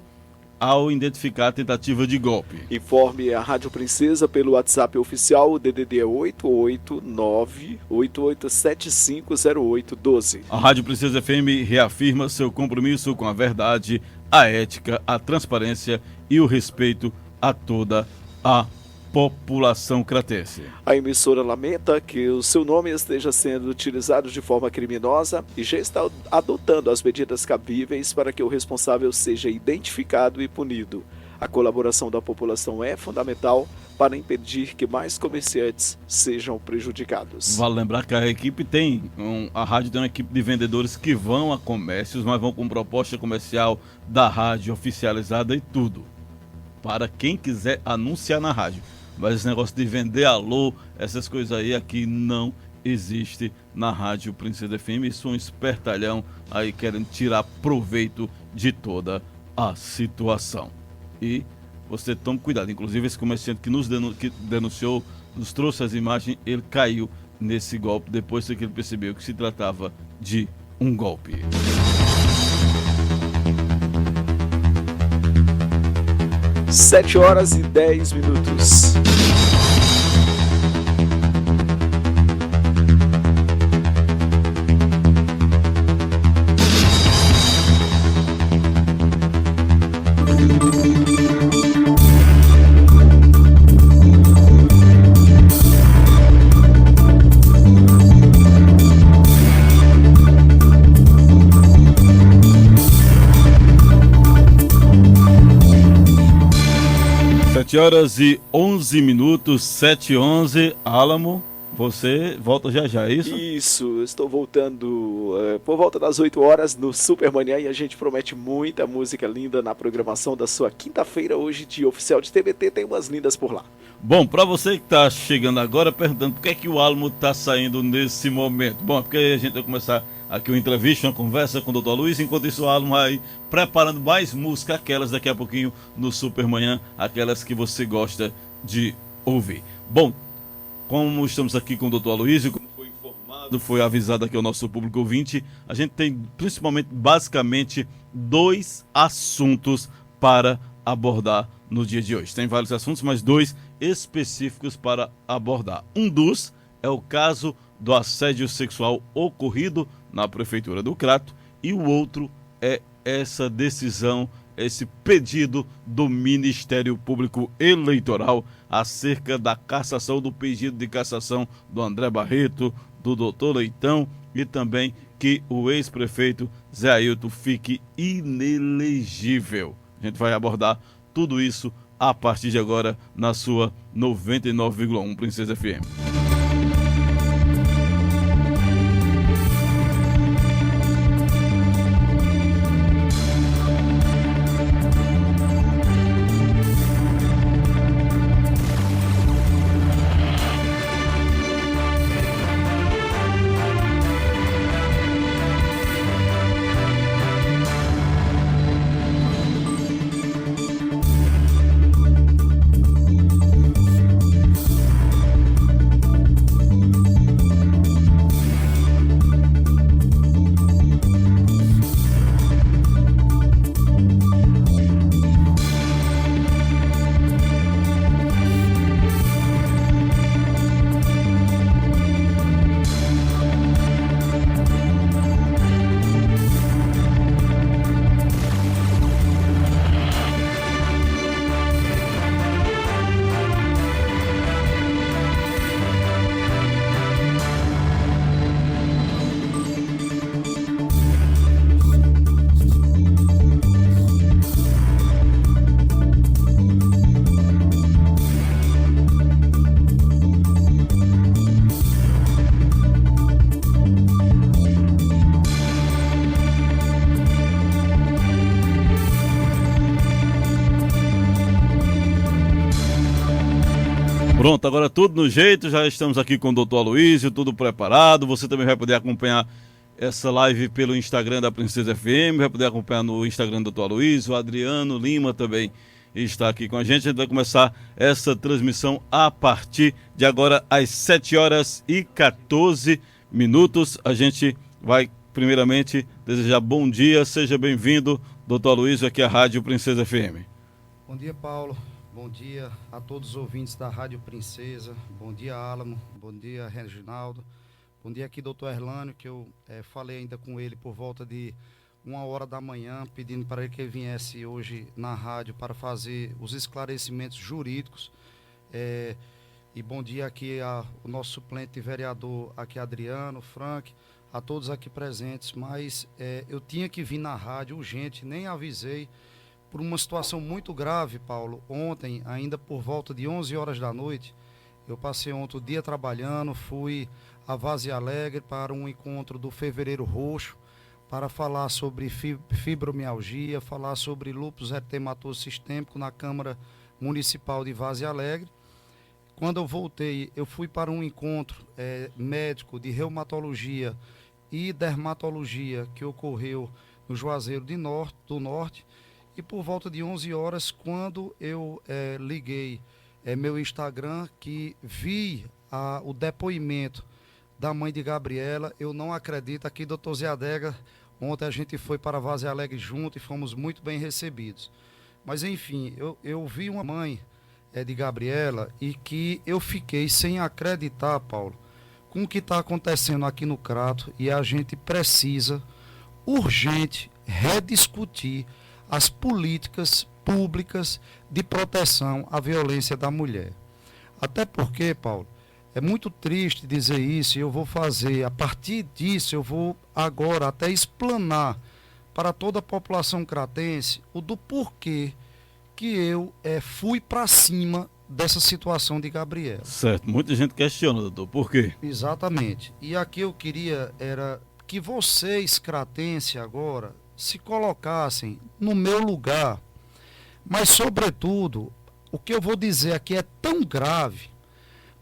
ao identificar a tentativa de golpe. Informe a Rádio Princesa pelo WhatsApp oficial, o DDD é 889-88750812. A Rádio Princesa FM reafirma seu compromisso com a verdade, a ética, a transparência e o respeito a toda a população cratense. A emissora lamenta que o seu nome esteja sendo utilizado de forma criminosa e já está adotando as medidas cabíveis para que o responsável seja identificado e punido. A colaboração da população é fundamental para impedir que mais comerciantes sejam prejudicados. Vale lembrar que a rádio tem uma equipe de vendedores que vão a comércios, mas vão com proposta comercial da rádio oficializada e tudo, para quem quiser anunciar na rádio. Mas esse negócio de vender alô, essas coisas aí aqui não existe na Rádio Princesa FM. Isso é um espertalhão aí querendo tirar proveito de toda a situação. E você tome cuidado. Inclusive esse comerciante que denunciou, nos trouxe as imagens, ele caiu nesse golpe depois que ele percebeu que se tratava de um golpe. Sete horas e 10 minutos. Horas e 11 minutos, 7h11. Álamo, você volta já, é isso? Isso, estou voltando por volta das 8 horas no Supermanhã e a gente promete muita música linda na programação da sua quinta-feira, hoje de oficial de TVT, tem umas lindas por lá. Bom, para você que está chegando agora perguntando por que é que o Álamo está saindo nesse momento. Bom, é porque a gente vai começar aqui uma entrevista, uma conversa com o Dr. Luiz, enquanto isso o Álamo vai preparando mais música, aquelas daqui a pouquinho no Supermanhã, aquelas que você gosta de ouvir. Bom, como estamos aqui com o Dr. Aloysio, como foi informado, foi avisado aqui ao nosso público ouvinte, a gente tem basicamente 2 assuntos para abordar no dia de hoje. Tem vários assuntos, mas 2 específicos para abordar. Um dos é o caso do assédio sexual ocorrido na Prefeitura do Crato e o outro é essa decisão, esse pedido do Ministério Público Eleitoral acerca da cassação, do pedido de cassação do André Barreto, do Dr. Leitão e também que o ex-prefeito Zé Ailton fique inelegível. A gente vai abordar tudo isso a partir de agora na sua 99,1 Princesa FM. Pronto, agora tudo no jeito, já estamos aqui com o Dr. Aloysio, tudo preparado. Você também vai poder acompanhar essa live pelo Instagram da Princesa FM, vai poder acompanhar no Instagram do Dr. Aloysio, o Adriano Lima também está aqui com a gente. A gente vai começar essa transmissão a partir de agora às 7h14. A gente vai primeiramente desejar bom dia, seja bem-vindo, Dr. Aloysio, aqui à Rádio Princesa FM. Bom dia, Paulo. Bom dia a todos os ouvintes da Rádio Princesa. Bom dia, Álamo. Bom dia, Reginaldo. Bom dia aqui, doutor Erlânio, que eu falei ainda com ele por volta de 1h da manhã, pedindo para ele que ele viesse hoje na rádio para fazer os esclarecimentos jurídicos. E bom dia aqui ao nosso suplente vereador, aqui Adriano, Frank, a todos aqui presentes. Mas eu tinha que vir na rádio urgente, nem avisei, por uma situação muito grave, Paulo. Ontem, ainda por volta de 11 horas da noite, eu passei ontem o dia trabalhando, fui a Vaze Alegre para um encontro do Fevereiro Roxo, para falar sobre fibromialgia, falar sobre lúpus eritematoso sistêmico na Câmara Municipal de Vaze Alegre. Quando eu voltei, eu fui para um encontro médico de reumatologia e dermatologia que ocorreu no Juazeiro do Norte. E por volta de 11 horas, quando eu liguei meu Instagram, que vi o depoimento da mãe de Gabriela, eu não acredito. Aqui, doutor Zé Adega, ontem a gente foi para Vaze Alegre junto e fomos muito bem recebidos. Mas enfim, eu vi uma mãe de Gabriela e que eu fiquei sem acreditar, Paulo, com o que está acontecendo aqui no Crato, e a gente precisa urgente rediscutir as políticas públicas de proteção à violência da mulher. Até porque, Paulo, é muito triste dizer isso, e eu vou fazer, a partir disso, eu vou agora até explanar para toda a população cratense o do porquê que eu fui para cima dessa situação de Gabriela. Certo, muita gente questiona, doutor, por quê? Exatamente. E aqui eu queria era que vocês, cratense, agora, se colocassem no meu lugar, mas, sobretudo, o que eu vou dizer aqui é tão grave,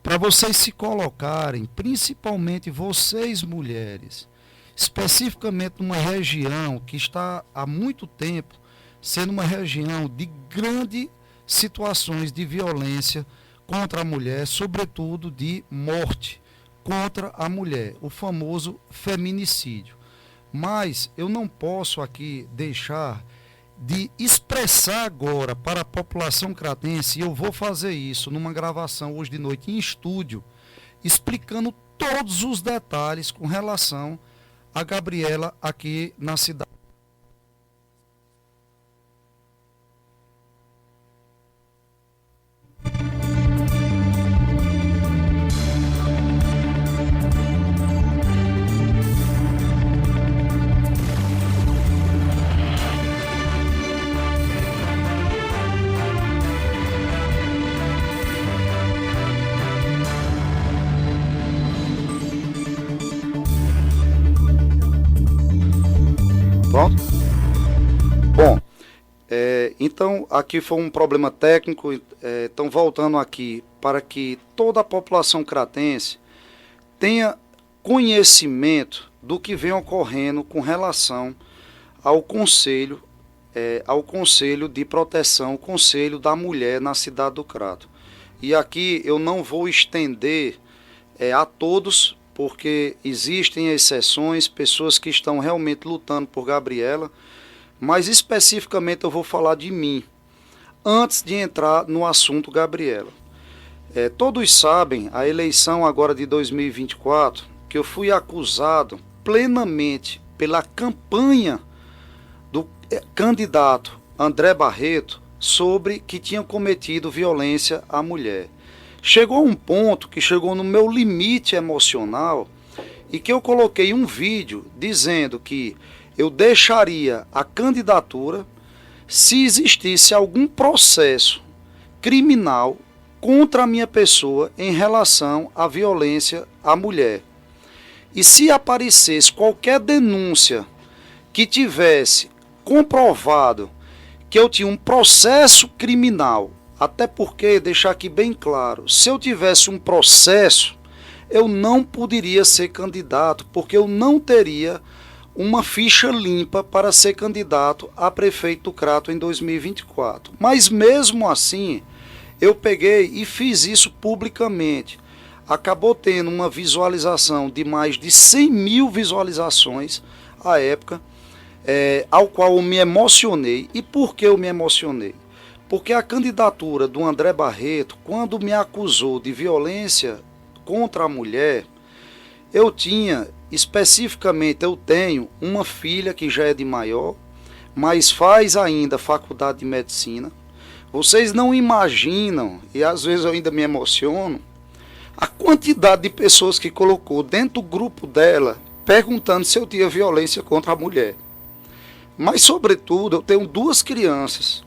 para vocês se colocarem, principalmente vocês, mulheres, especificamente numa região que está há muito tempo sendo uma região de grandes situações de violência contra a mulher, sobretudo de morte contra a mulher, o famoso feminicídio. Mas eu não posso aqui deixar de expressar agora para a população cratense, e eu vou fazer isso numa gravação hoje de noite em estúdio, explicando todos os detalhes com relação a Gabriela aqui na cidade. Pronto? Bom, então aqui foi um problema técnico, então voltando aqui para que toda a população cratense tenha conhecimento do que vem ocorrendo com relação ao Conselho de Proteção, o Conselho da Mulher na cidade do Crato. E aqui eu não vou estender a todos, porque existem exceções, pessoas que estão realmente lutando por Gabriela, mas especificamente eu vou falar de mim, antes de entrar no assunto Gabriela. Todos sabem, a eleição agora de 2024, que eu fui acusado plenamente pela campanha do candidato André Barreto sobre que tinha cometido violência à mulher. Chegou a um ponto que chegou no meu limite emocional e que eu coloquei um vídeo dizendo que eu deixaria a candidatura se existisse algum processo criminal contra a minha pessoa em relação à violência à mulher. E se aparecesse qualquer denúncia que tivesse comprovado que eu tinha um processo criminal, até porque, deixar aqui bem claro, se eu tivesse um processo, eu não poderia ser candidato, porque eu não teria uma ficha limpa para ser candidato a prefeito do Crato em 2024. Mas mesmo assim, eu peguei e fiz isso publicamente. Acabou tendo uma visualização de mais de 100 mil visualizações à época, ao qual eu me emocionei. E por que eu me emocionei? Porque a candidatura do André Barreto, quando me acusou de violência contra a mulher, eu tinha, especificamente eu tenho uma filha que já é de maior, mas faz ainda faculdade de medicina. Vocês não imaginam, e às vezes eu ainda me emociono, a quantidade de pessoas que colocou dentro do grupo dela, perguntando se eu tinha violência contra a mulher. Mas, sobretudo, eu tenho 2 crianças.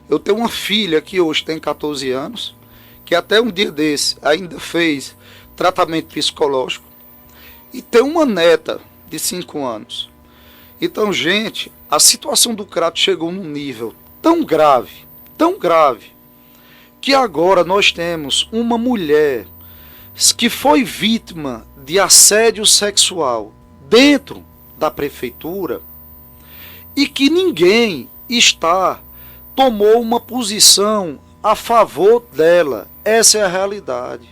Eu tenho uma filha que hoje tem 14 anos, que até um dia desse ainda fez tratamento psicológico, e tenho uma neta de 5 anos. Então, gente, a situação do Crato chegou num nível tão grave, que agora nós temos uma mulher que foi vítima de assédio sexual dentro da prefeitura e que ninguém tomou uma posição a favor dela. Essa é a realidade.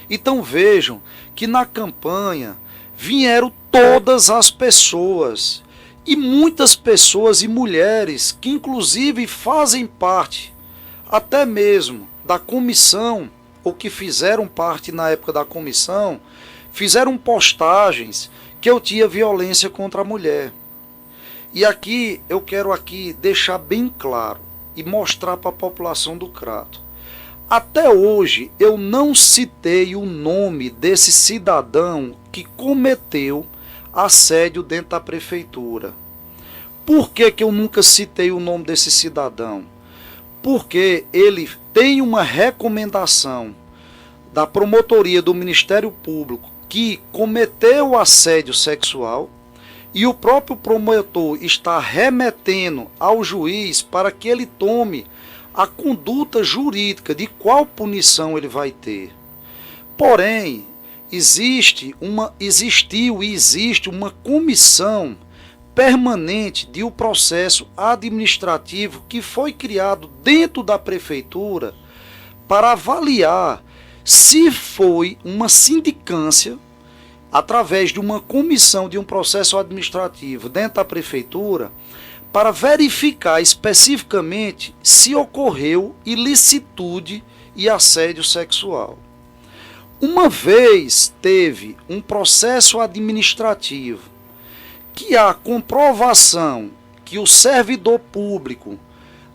Então vejam que na campanha vieram todas as pessoas, e muitas pessoas e mulheres que inclusive fazem parte até mesmo da comissão, ou que fizeram parte na época da comissão, fizeram postagens que eu tinha violência contra a mulher. E aqui eu quero deixar bem claro e mostrar para a população do Crato. Até hoje eu não citei o nome desse cidadão que cometeu assédio dentro da prefeitura. Por que eu nunca citei o nome desse cidadão? Porque ele tem uma recomendação da promotoria do Ministério Público que cometeu assédio sexual, e o próprio promotor está remetendo ao juiz para que ele tome a conduta jurídica de qual punição ele vai ter. Porém, existe e existe uma comissão permanente de um processo administrativo que foi criado dentro da prefeitura para avaliar se foi uma sindicância, através de uma comissão de um processo administrativo dentro da prefeitura, para verificar especificamente se ocorreu ilicitude e assédio sexual. Uma vez teve um processo administrativo que há comprovação que o servidor público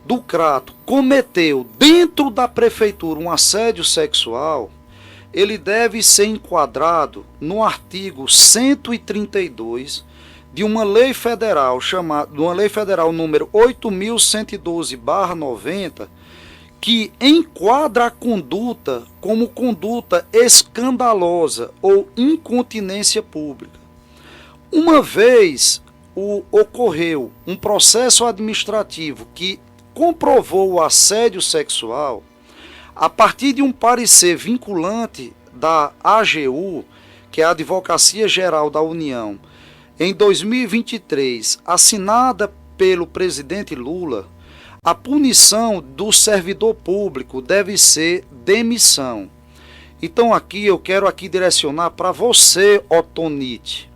do Crato cometeu dentro da prefeitura um assédio sexual, ele deve ser enquadrado no artigo 132 de uma lei federal número 8.112/90, que enquadra a conduta como conduta escandalosa ou incontinência pública. Uma vez ocorreu um processo administrativo que comprovou o assédio sexual, a partir de um parecer vinculante da AGU, que é a Advocacia Geral da União, em 2023, assinada pelo presidente Lula, a punição do servidor público deve ser demissão. Então eu quero direcionar para você, Otonite,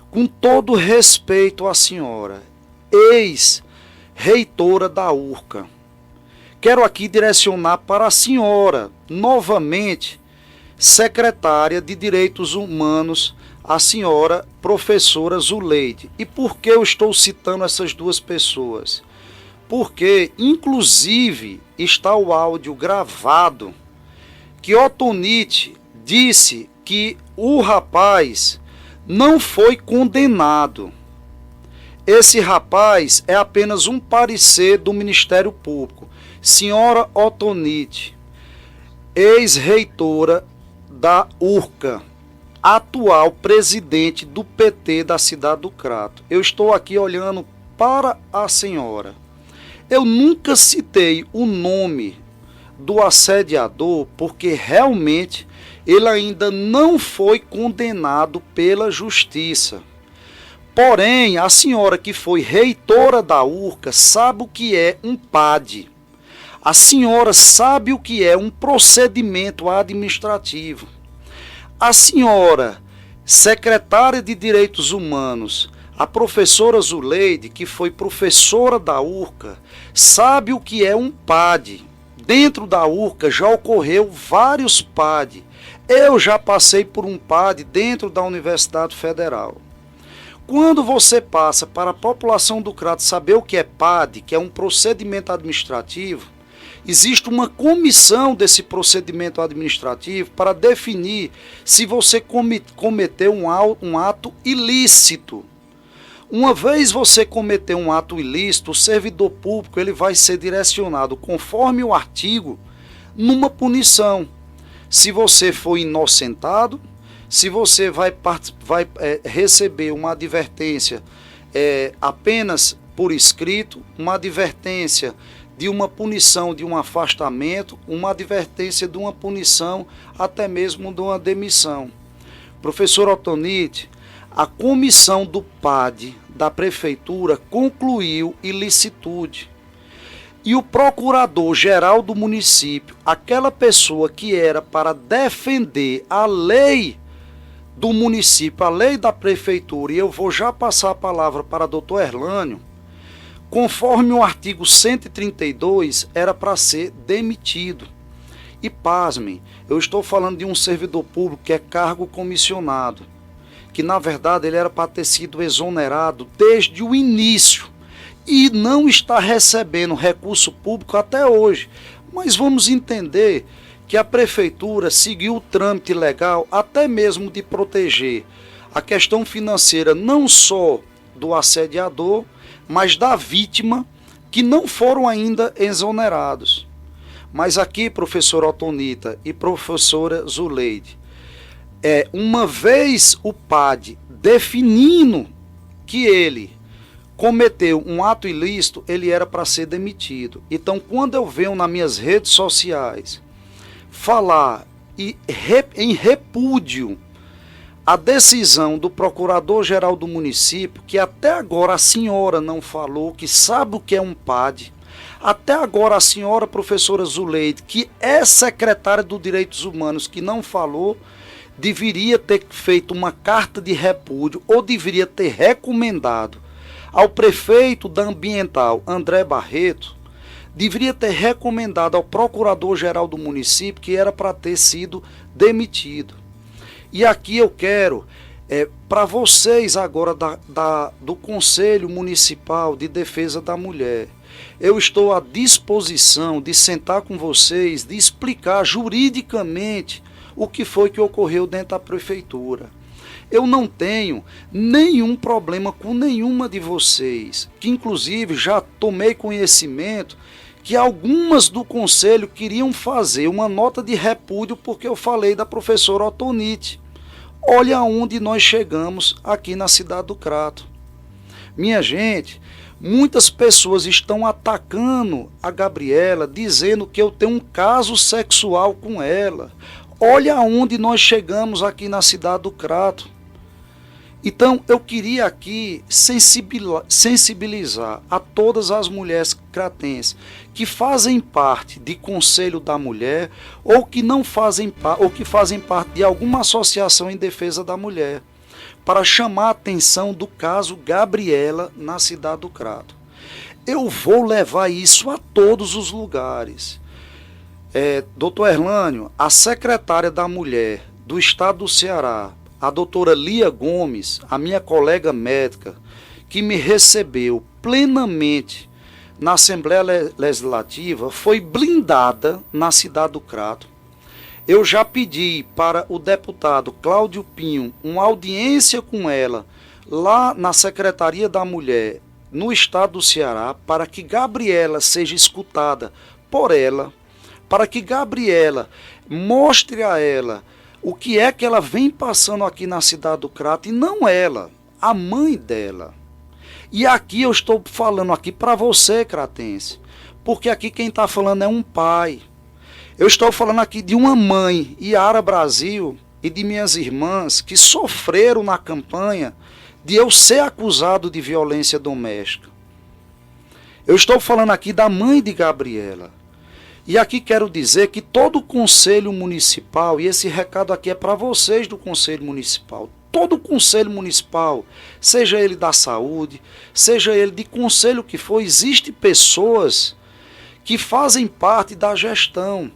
com todo respeito à senhora, ex-reitora da URCA. Quero direcionar para a senhora, novamente, secretária de Direitos Humanos, a senhora professora Zuleide. E por que eu estou citando essas 2 pessoas? Porque, inclusive, está o áudio gravado que Otonite disse que o rapaz não foi condenado. Esse rapaz é apenas um parecer do Ministério Público. Senhora Otonite, ex-reitora da URCA, atual presidente do PT da cidade do Crato. Eu estou aqui olhando para a senhora. Eu nunca citei o nome do assediador porque realmente ele ainda não foi condenado pela justiça. Porém, a senhora que foi reitora da URCA sabe o que é um PAD. A senhora sabe o que é um procedimento administrativo. A senhora, secretária de Direitos Humanos, a professora Zuleide, que foi professora da URCA, sabe o que é um PAD. Dentro da URCA já ocorreu vários PAD. Eu já passei por um PAD dentro da Universidade Federal. Quando você passa para a população do Crato saber o que é PAD, que é um procedimento administrativo, existe uma comissão desse procedimento administrativo para definir se você cometeu um ato ilícito. Uma vez você cometer um ato ilícito, o servidor público ele vai ser direcionado, conforme o artigo, numa punição. Se você for inocentado, se você vai receber uma advertência apenas por escrito, uma advertência de uma punição, de um afastamento, uma advertência de uma punição, até mesmo de uma demissão. Professor Otonite, a comissão do PAD da Prefeitura concluiu ilicitude. E o procurador-geral do município, aquela pessoa que era para defender a lei do município, a lei da prefeitura, e eu vou já passar a palavra para o doutor Erlânio, conforme o artigo 132, era para ser demitido. E pasmem, eu estou falando de um servidor público que é cargo comissionado, que na verdade ele era para ter sido exonerado desde o início, e não está recebendo recurso público até hoje. Mas vamos entender que a prefeitura seguiu o trâmite legal, até mesmo de proteger a questão financeira não só do assediador, mas da vítima, que não foram ainda exonerados. Mas aqui, professora Otonita e professora Zuleide, uma vez o PAD definindo que ele cometeu um ato ilícito, ele era para ser demitido. Então, quando eu venho nas minhas redes sociais falar em repúdio a decisão do procurador-geral do município, que até agora a senhora não falou, que sabe o que é um PAD, até agora a senhora professora Zuleide, que é secretária dos Direitos Humanos, que não falou, deveria ter feito uma carta de repúdio ou deveria ter recomendado ao prefeito da Ambiental, André Barreto, deveria ter recomendado ao procurador-geral do município que era para ter sido demitido. E aqui eu quero, para vocês agora do Conselho Municipal de Defesa da Mulher, eu estou à disposição de sentar com vocês, de explicar juridicamente o que foi que ocorreu dentro da prefeitura. Eu não tenho nenhum problema com nenhuma de vocês, que inclusive já tomei conhecimento que algumas do conselho queriam fazer uma nota de repúdio porque eu falei da professora Otonite. Olha onde nós chegamos aqui na cidade do Crato. Minha gente, muitas pessoas estão atacando a Gabriela, dizendo que eu tenho um caso sexual com ela. Olha onde nós chegamos aqui na cidade do Crato. Então, eu queria aqui sensibilizar a todas as mulheres cratenses que fazem parte de Conselho da Mulher ou que não fazem ou que fazem parte de alguma associação em defesa da mulher, para chamar a atenção do caso Gabriela na cidade do Crato. Eu vou levar isso a todos os lugares. Doutor Erlânio, a secretária da Mulher do Estado do Ceará, a doutora Lia Gomes, a minha colega médica, que me recebeu plenamente na Assembleia Legislativa, foi blindada na cidade do Crato. Eu já pedi para o deputado Cláudio Pinho uma audiência com ela lá na Secretaria da Mulher, no Estado do Ceará, para que Gabriela seja escutada por ela, para que Gabriela mostre a ela o que é que ela vem passando aqui na cidade do Crato, e não ela, a mãe dela. E aqui eu estou falando aqui para você, cratense, porque aqui quem está falando é um pai. Eu estou falando aqui de uma mãe, Yara Brasil, e de minhas irmãs que sofreram na campanha de eu ser acusado de violência doméstica. Eu estou falando aqui da mãe de Gabriela. E aqui quero dizer que todo o Conselho Municipal, e esse recado aqui é para vocês do Conselho Municipal, todo o Conselho Municipal, seja ele da saúde, seja ele de conselho que for, existem pessoas que fazem parte da gestão.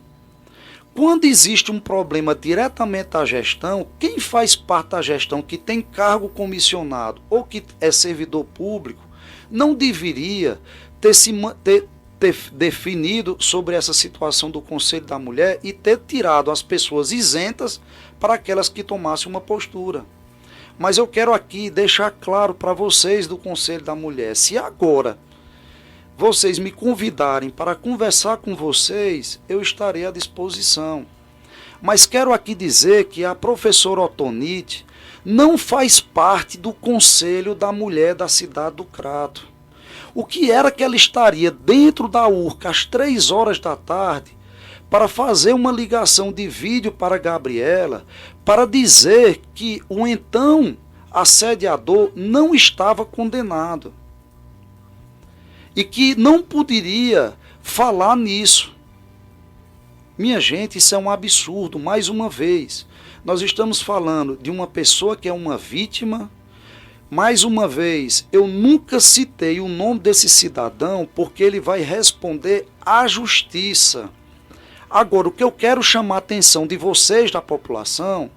Quando existe um problema diretamente da gestão, quem faz parte da gestão, que tem cargo comissionado ou que é servidor público, não deveria ter definido sobre essa situação do Conselho da Mulher e ter tirado as pessoas isentas para aquelas que tomassem uma postura. Mas eu quero aqui deixar claro para vocês do Conselho da Mulher, se agora vocês me convidarem para conversar com vocês, eu estarei à disposição. Mas quero aqui dizer que a professora Otonite não faz parte do Conselho da Mulher da cidade do Crato. O que era que ela estaria dentro da URCA às 3 horas da tarde para fazer uma ligação de vídeo para Gabriela, para dizer que o então assediador não estava condenado e que não poderia falar nisso. Minha gente, isso é um absurdo. Mais uma vez, nós estamos falando de uma pessoa que é uma vítima. Mais uma vez, eu nunca citei o nome desse cidadão porque ele vai responder à justiça. Agora, o que eu quero chamar a atenção de vocês, da população,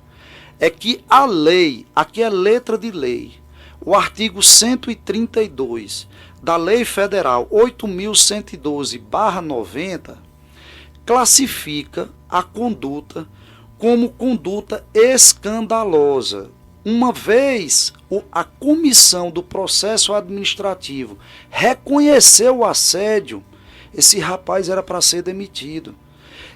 é que a lei, aqui é letra de lei, o artigo 132 da Lei Federal 8.112/90, classifica a conduta como conduta escandalosa. Uma vez a comissão do processo administrativo reconheceu o assédio, esse rapaz era para ser demitido.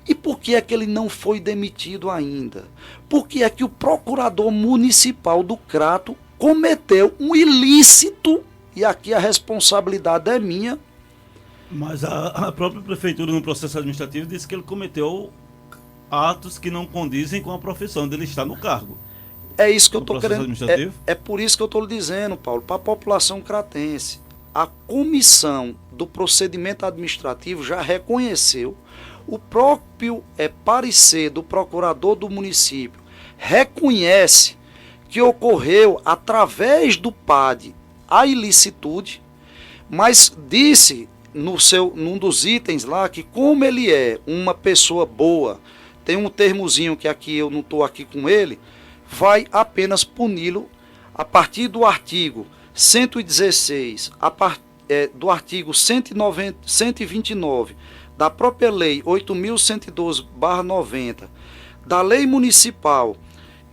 E por que é que ele não foi demitido ainda? Porque é que o procurador municipal do Crato cometeu um ilícito, e aqui a responsabilidade é minha. Mas a própria prefeitura, no processo administrativo, disse que ele cometeu atos que não condizem com a profissão dele estar no cargo. É isso que eu estou querendo. É por isso que eu estou lhe dizendo, Paulo, para a população cratense. A comissão do procedimento administrativo já reconheceu, o próprio parecer do procurador do município reconhece que ocorreu através do PAD a ilicitude, mas disse num dos itens lá que, como ele é uma pessoa boa, tem um termozinho que aqui eu não estou aqui com ele, vai apenas puni-lo a partir do artigo 116, do artigo 129 da própria lei 8.112/90, da lei municipal,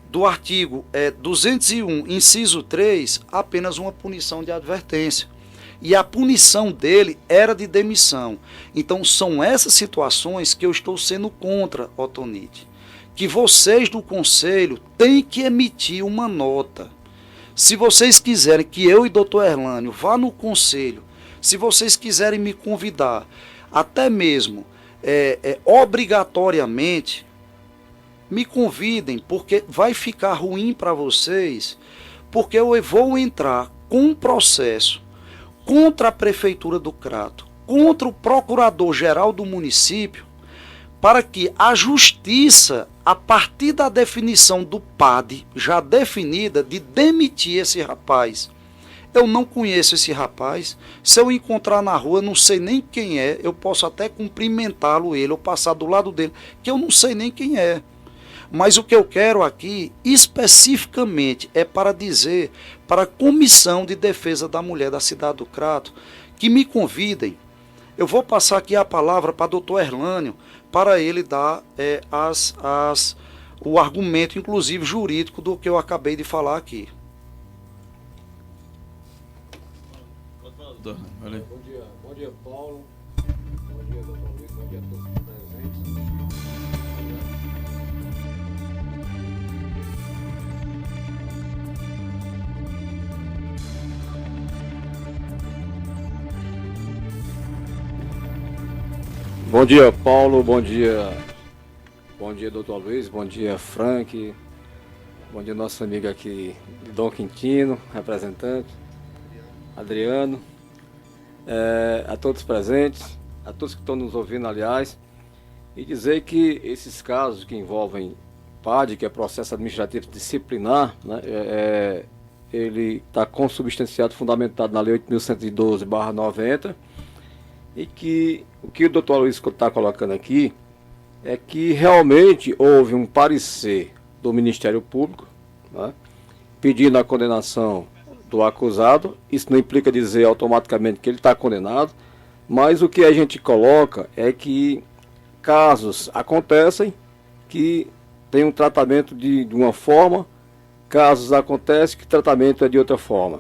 do artigo 201, inciso 3, apenas uma punição de advertência. E a punição dele era de demissão. Então são essas situações que eu estou sendo contra, Otonite. Que vocês do Conselho têm que emitir uma nota. Se vocês quiserem que eu e Dr. Erlânio vá no Conselho, se vocês quiserem me convidar, até mesmo obrigatoriamente, me convidem, porque vai ficar ruim para vocês, porque eu vou entrar com um processo contra a Prefeitura do Crato, contra o Procurador-Geral do município, para que a Justiça, a partir da definição do PAD, já definida, de demitir esse rapaz. Eu não conheço esse rapaz, se eu encontrar na rua, não sei nem quem é, eu posso até cumprimentá-lo ele, ou passar do lado dele, que eu não sei nem quem é. Mas o que eu quero aqui, especificamente, é para dizer para a Comissão de Defesa da Mulher da cidade do Crato, que me convidem. Eu vou passar aqui a palavra para o Dr. Erlânio, para ele dar o argumento, inclusive jurídico, do que eu acabei de falar aqui. Bom dia, Paulo. Bom dia, doutor Luiz. Bom dia a todos presentes. Bom dia, Paulo. Bom dia, doutor Luiz. Bom dia, Frank. Bom dia, nosso amigo aqui, Dom Quintino, representante, Adriano. A todos presentes, a todos que estão nos ouvindo, aliás, e dizer que esses casos que envolvem PAD, que é processo administrativo disciplinar, né, ele está consubstanciado, fundamentado na Lei 8.112/90, e que o que o doutor Luiz está colocando aqui é que realmente houve um parecer do Ministério Público, né, pedindo a condenação do acusado. Isso não implica dizer automaticamente que ele está condenado, mas o que a gente coloca é que casos acontecem que tem um tratamento de uma forma casos acontecem que o tratamento é de outra forma.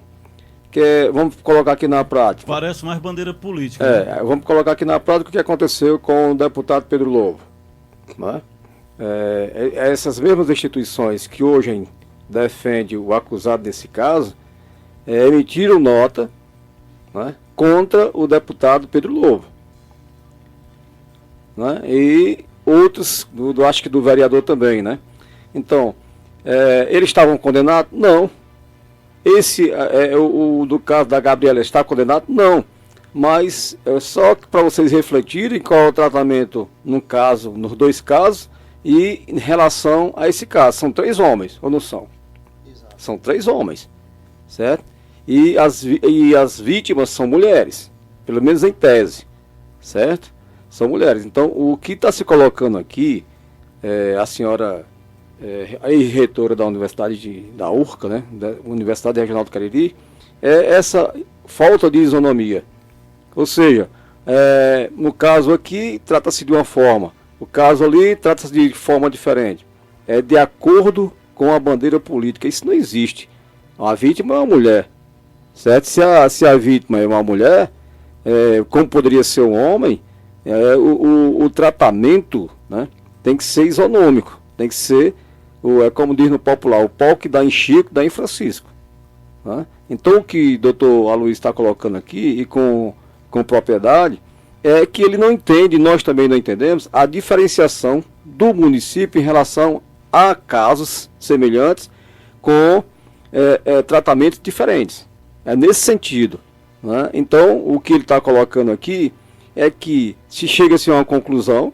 Vamos colocar aqui na prática. Parece mais bandeira política. Né? Vamos colocar aqui na prática o que aconteceu com o deputado Pedro Lobo. Né? Essas mesmas instituições que hoje defendem o acusado nesse caso, emitiram nota, né, contra o deputado Pedro Lobo. Né? E outros, acho que do vereador também, né? Então, eles estavam condenados? Não. O do caso da Gabriela está condenado? Não. Mas só para vocês refletirem qual é o tratamento nos dois casos e em relação a esse caso. São 3 homens, ou não são? Exato. São 3 homens, certo? E as vítimas são mulheres, pelo menos em tese, certo? São mulheres. Então, o que está se colocando aqui, a senhora, a reitora da Universidade da URCA, né, da Universidade Regional do Cariri, é essa falta de isonomia. Ou seja, no caso aqui, trata-se de uma forma, o caso ali trata-se de forma diferente. É de acordo com a bandeira política. Isso não existe. A vítima é uma mulher, certo? Se a vítima é uma mulher, como poderia ser um homem, o tratamento, né, tem que ser isonômico, tem que ser, como diz no popular, o pau que dá em Chico, dá em Francisco. Né? Então o que o doutor Aloysio está colocando aqui, e com propriedade, é que ele não entende, nós também não entendemos, a diferenciação do município em relação a casos semelhantes com tratamentos diferentes. É nesse sentido. Né? Então, o que ele está colocando aqui é que se chega-se a uma conclusão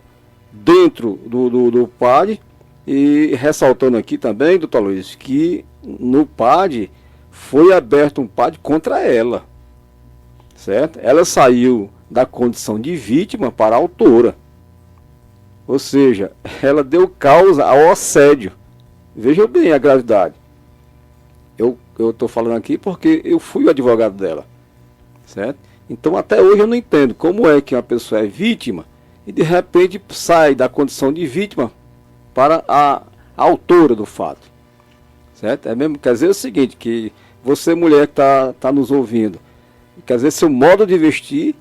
dentro do PAD, e ressaltando aqui também, doutor Aloysio, que no PAD foi aberto um PAD contra ela. Certo? Ela saiu da condição de vítima para autora. Ou seja, ela deu causa ao assédio. Veja bem a gravidade. Eu estou falando aqui porque eu fui o advogado dela. Certo? Então até hoje eu não entendo como é que uma pessoa é vítima e de repente sai da condição de vítima para a autora do fato. Certo? Quer dizer o seguinte, que você, mulher que está nos ouvindo, quer dizer, seu modo de vestir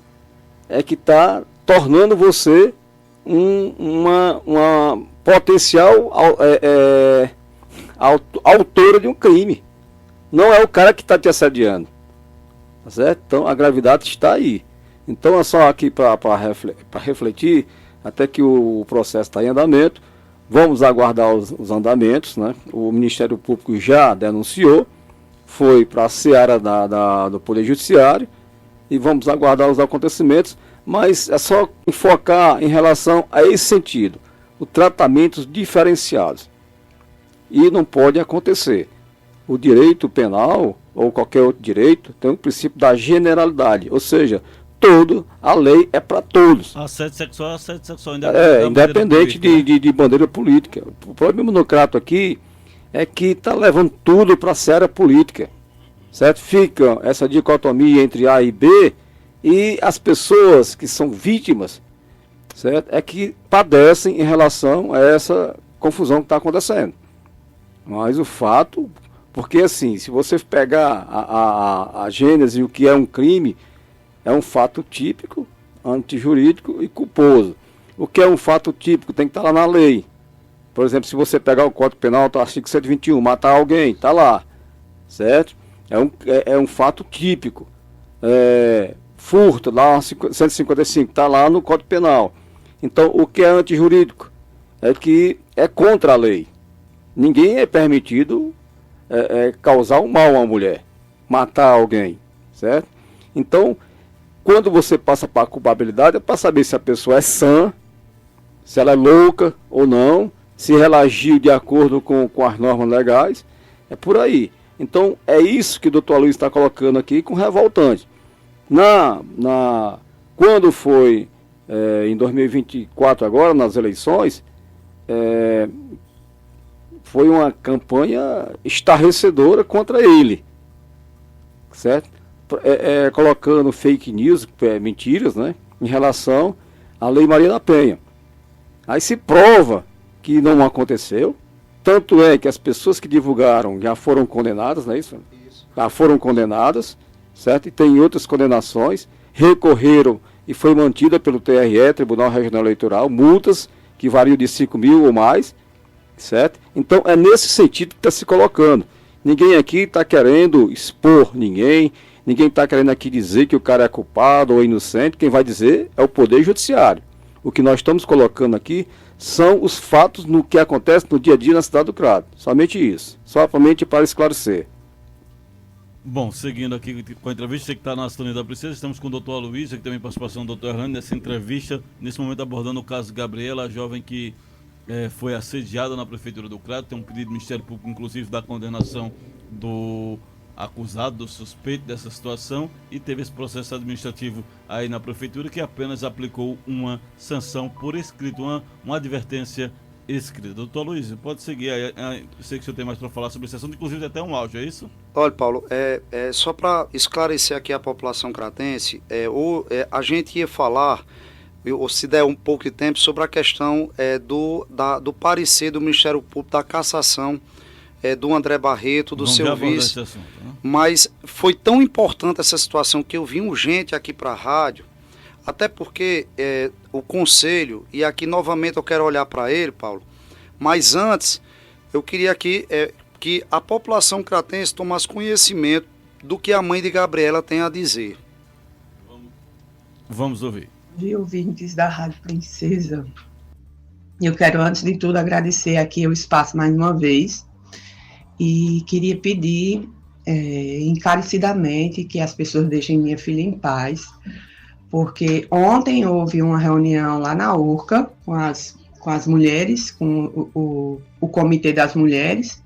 é que está tornando você uma potencial autora de um crime. Não é o cara que está te assediando. Tá certo? Então a gravidade está aí. Então é só aqui para refletir, até que o processo está em andamento. Vamos aguardar os andamentos, né? O Ministério Público já denunciou, foi para a seara do Poder Judiciário, e vamos aguardar os acontecimentos, mas é só focar em relação a esse sentido, o tratamentos diferenciados. E não pode acontecer. O direito penal, ou qualquer outro direito, tem o princípio da generalidade, ou seja, a lei é para todos. Assédio sexual, independente de bandeira política. O problema no Crato aqui é que está levando tudo para a seara política. Certo? Fica essa dicotomia entre A e B, e as pessoas que são vítimas, certo, é que padecem em relação a essa confusão que está acontecendo. Mas o fato, porque assim, se você pegar a gênese e o que é um crime, é um fato típico, antijurídico e culposo. O que é um fato típico tem que estar lá na lei. Por exemplo, se você pegar o Código Penal, tá, artigo 121, matar alguém, está lá, certo? É um fato típico. Furto, lá 155, está lá no Código Penal. Então, o que é antijurídico é que é contra a lei. Ninguém é permitido causar um mal a uma mulher, matar alguém, certo? Então, quando você passa para a culpabilidade, é para saber se a pessoa é sã, se ela é louca ou não, se ela agiu de acordo com as normas legais, é por aí. Então, é isso que o doutor Aloysio está colocando aqui com revoltante. Quando foi em 2024 agora, nas eleições, foi uma campanha estarrecedora contra ele, certo? Colocando fake news, mentiras, né, em relação à Lei Maria da Penha. Aí se prova que não aconteceu, tanto é que as pessoas que divulgaram já foram condenadas, não é isso? Já foram condenadas, certo? E tem outras condenações, recorreram e foi mantida pelo TRE, Tribunal Regional Eleitoral, multas que variam de 5 mil ou mais, certo? Então é nesse sentido que está se colocando. Ninguém aqui está querendo expor ninguém está querendo aqui dizer que o cara é culpado ou inocente, quem vai dizer é o Poder Judiciário. O que nós estamos colocando aqui são os fatos no que acontece no dia a dia na cidade do Crato. Somente isso. Somente para esclarecer. Bom, seguindo aqui com a entrevista, você que está na Sintonia da Princesa, estamos com o doutor Aloysio, que também participação do doutor Hernani nessa entrevista, nesse momento abordando o caso de Gabriela, a jovem que foi assediada na Prefeitura do Crato, tem um pedido do Ministério Público, inclusive, da condenação do acusado, do suspeito dessa situação, e teve esse processo administrativo aí na Prefeitura, que apenas aplicou uma sanção por escrito, uma advertência escrita. Doutor Aloysio, pode seguir aí, sei que o senhor tem mais para falar sobre esse assunto, inclusive até um áudio, é isso? Olha, Paulo, só para esclarecer aqui a população cratense, a gente ia falar, ou se der um pouco de tempo, sobre a questão do parecer do Ministério Público da cassação do André Barreto, do seu vice, assunto, né? Mas foi tão importante essa situação que eu vim urgente aqui para a rádio, até porque o Conselho, e aqui novamente eu quero olhar para ele, Paulo, mas antes eu queria aqui que a população cratense tomasse conhecimento do que a mãe de Gabriela tem a dizer. Vamos ouvir. Bom dia, ouvintes da Rádio Princesa. Eu quero, antes de tudo, agradecer aqui o espaço mais uma vez e queria pedir encarecidamente que as pessoas deixem minha filha em paz, porque ontem houve uma reunião lá na URCA com as mulheres, com o Comitê das Mulheres,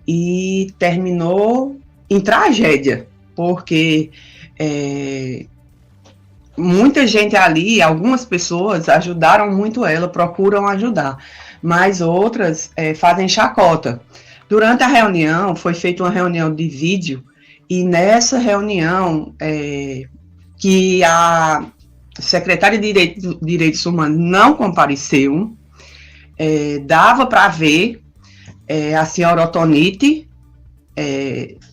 e terminou em tragédia, porque muita gente ali, algumas pessoas ajudaram muito ela, procuram ajudar, mas outras fazem chacota. Durante a reunião, foi feita uma reunião de vídeo, e nessa reunião, que a secretária de Direitos Humanos não compareceu, dava para ver a senhora Otonite,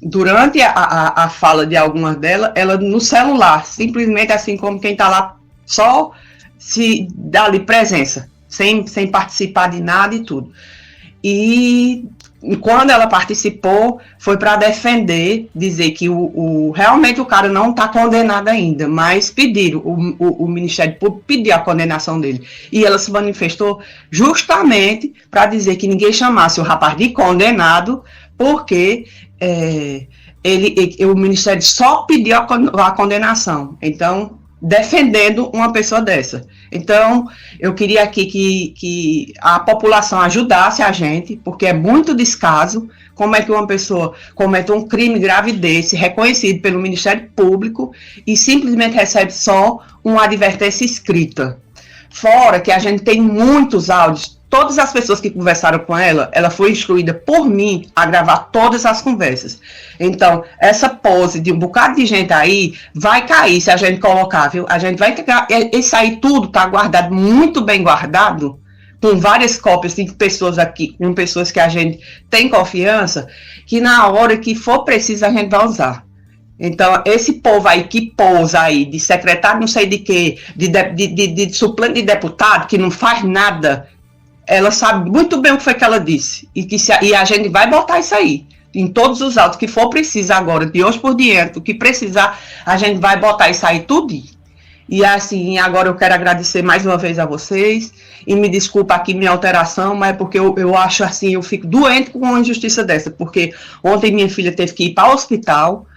durante a fala de algumas delas, ela no celular, simplesmente assim como quem está lá, só se dá ali presença, sem participar de nada e tudo. E quando ela participou, foi para defender, dizer que realmente o cara não está condenado ainda, mas pediram, o Ministério Público pediu a condenação dele. E ela se manifestou justamente para dizer que ninguém chamasse o rapaz de condenado, porque o Ministério só pediu a condenação. Então, defendendo uma pessoa dessa. Então, eu queria aqui que a população ajudasse a gente, porque é muito descaso como é que uma pessoa comete um crime grave desse, reconhecido pelo Ministério Público, e simplesmente recebe só uma advertência escrita. Fora que a gente tem muitos áudios, todas as pessoas que conversaram com ela, ela foi instruída por mim a gravar todas as conversas. Então, essa pose de um bocado de gente aí vai cair se a gente colocar, viu? A gente vai... Isso aí tudo está guardado, muito bem guardado, com várias cópias de pessoas aqui, com pessoas que a gente tem confiança, que na hora que for preciso a gente vai usar. Então, esse povo aí que pousa aí, de secretário não sei de quê, de suplente de deputado, que não faz nada, ela sabe muito bem o que foi que ela disse. E a gente vai botar isso aí, em todos os autos que for preciso agora, de hoje por diante, o que precisar, a gente vai botar isso aí tudo. E assim, agora eu quero agradecer mais uma vez a vocês, e me desculpa aqui minha alteração, mas é porque eu acho assim, eu fico doente com uma injustiça dessa, porque ontem minha filha teve que ir para o hospital,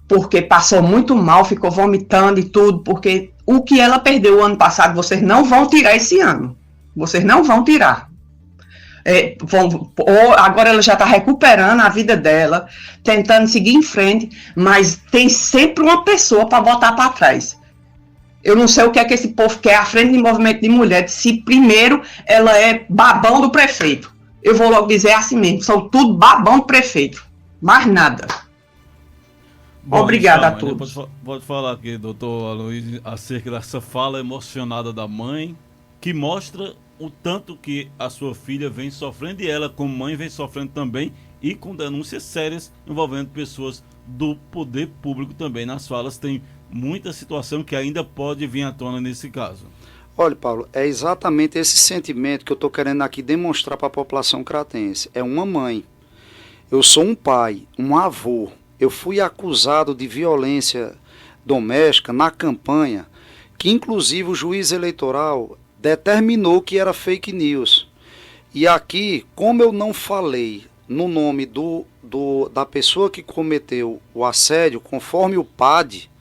porque passou muito mal, ficou vomitando e tudo, porque o que ela perdeu o ano passado, vocês não vão tirar esse ano. Vocês não vão tirar. Agora ela já está recuperando a vida dela, tentando seguir em frente, mas tem sempre uma pessoa para botar para trás. Eu não sei o que é que esse povo quer à frente do movimento de mulher, se primeiro ela é babão do prefeito. Eu vou logo dizer assim mesmo, são tudo babão do prefeito. Mais nada. Bom, obrigada a todos. Pode falar aqui, doutor Aloysio, acerca dessa fala emocionada da mãe, que mostra o tanto que a sua filha vem sofrendo, e ela como mãe vem sofrendo também, e com denúncias sérias envolvendo pessoas do poder público também. Nas falas tem muita situação que ainda pode vir à tona nesse caso. Olha, Paulo, é exatamente esse sentimento que eu estou querendo aqui demonstrar para a população cratense. É uma mãe. Eu sou um pai, um avô. Eu fui acusado de violência doméstica na campanha, que inclusive o juiz eleitoral determinou que era fake news. E aqui, como eu não falei no nome da pessoa que cometeu o assédio, conforme o PAD,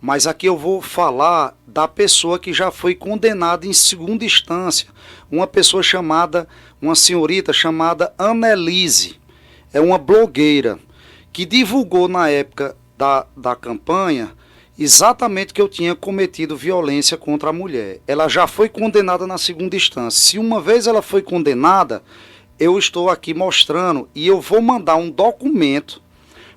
mas aqui eu vou falar da pessoa que já foi condenada em segunda instância, uma senhorita chamada Annelise, é uma blogueira, que divulgou na época da campanha exatamente que eu tinha cometido violência contra a mulher. Ela já foi condenada na segunda instância. Se uma vez ela foi condenada, eu estou aqui mostrando, e eu vou mandar um documento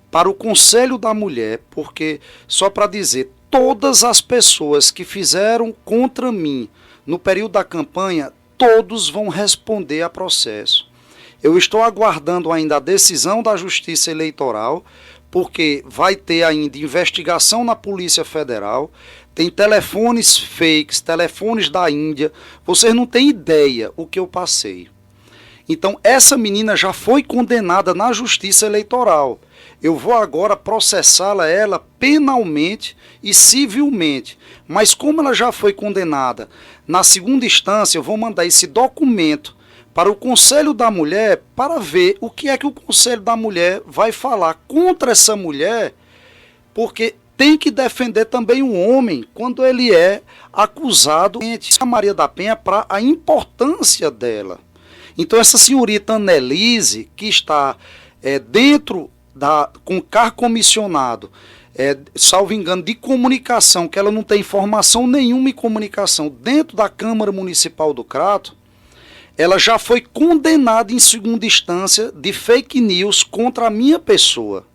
para o Conselho da Mulher, porque, só para dizer, todas as pessoas que fizeram contra mim no período da campanha, todos vão responder a processo. Eu estou aguardando ainda a decisão da Justiça Eleitoral, porque vai ter ainda investigação na Polícia Federal, tem telefones fakes, telefones da Índia, vocês não têm ideia o que eu passei. Então, essa menina já foi condenada na Justiça Eleitoral. Eu vou agora processá-la, ela, penalmente e civilmente. Mas como ela já foi condenada na segunda instância, eu vou mandar esse documento para o Conselho da Mulher para ver o que é que o Conselho da Mulher vai falar contra essa mulher, porque tem que defender também o homem quando ele é acusado. A Maria da Penha, para a importância dela. Então essa senhorita Annelise, que está dentro com cargo comissionado, salvo engano, de comunicação, que ela não tem formação nenhuma em comunicação, dentro da Câmara Municipal do Crato, ela já foi condenada em segunda instância de fake news contra a minha pessoa.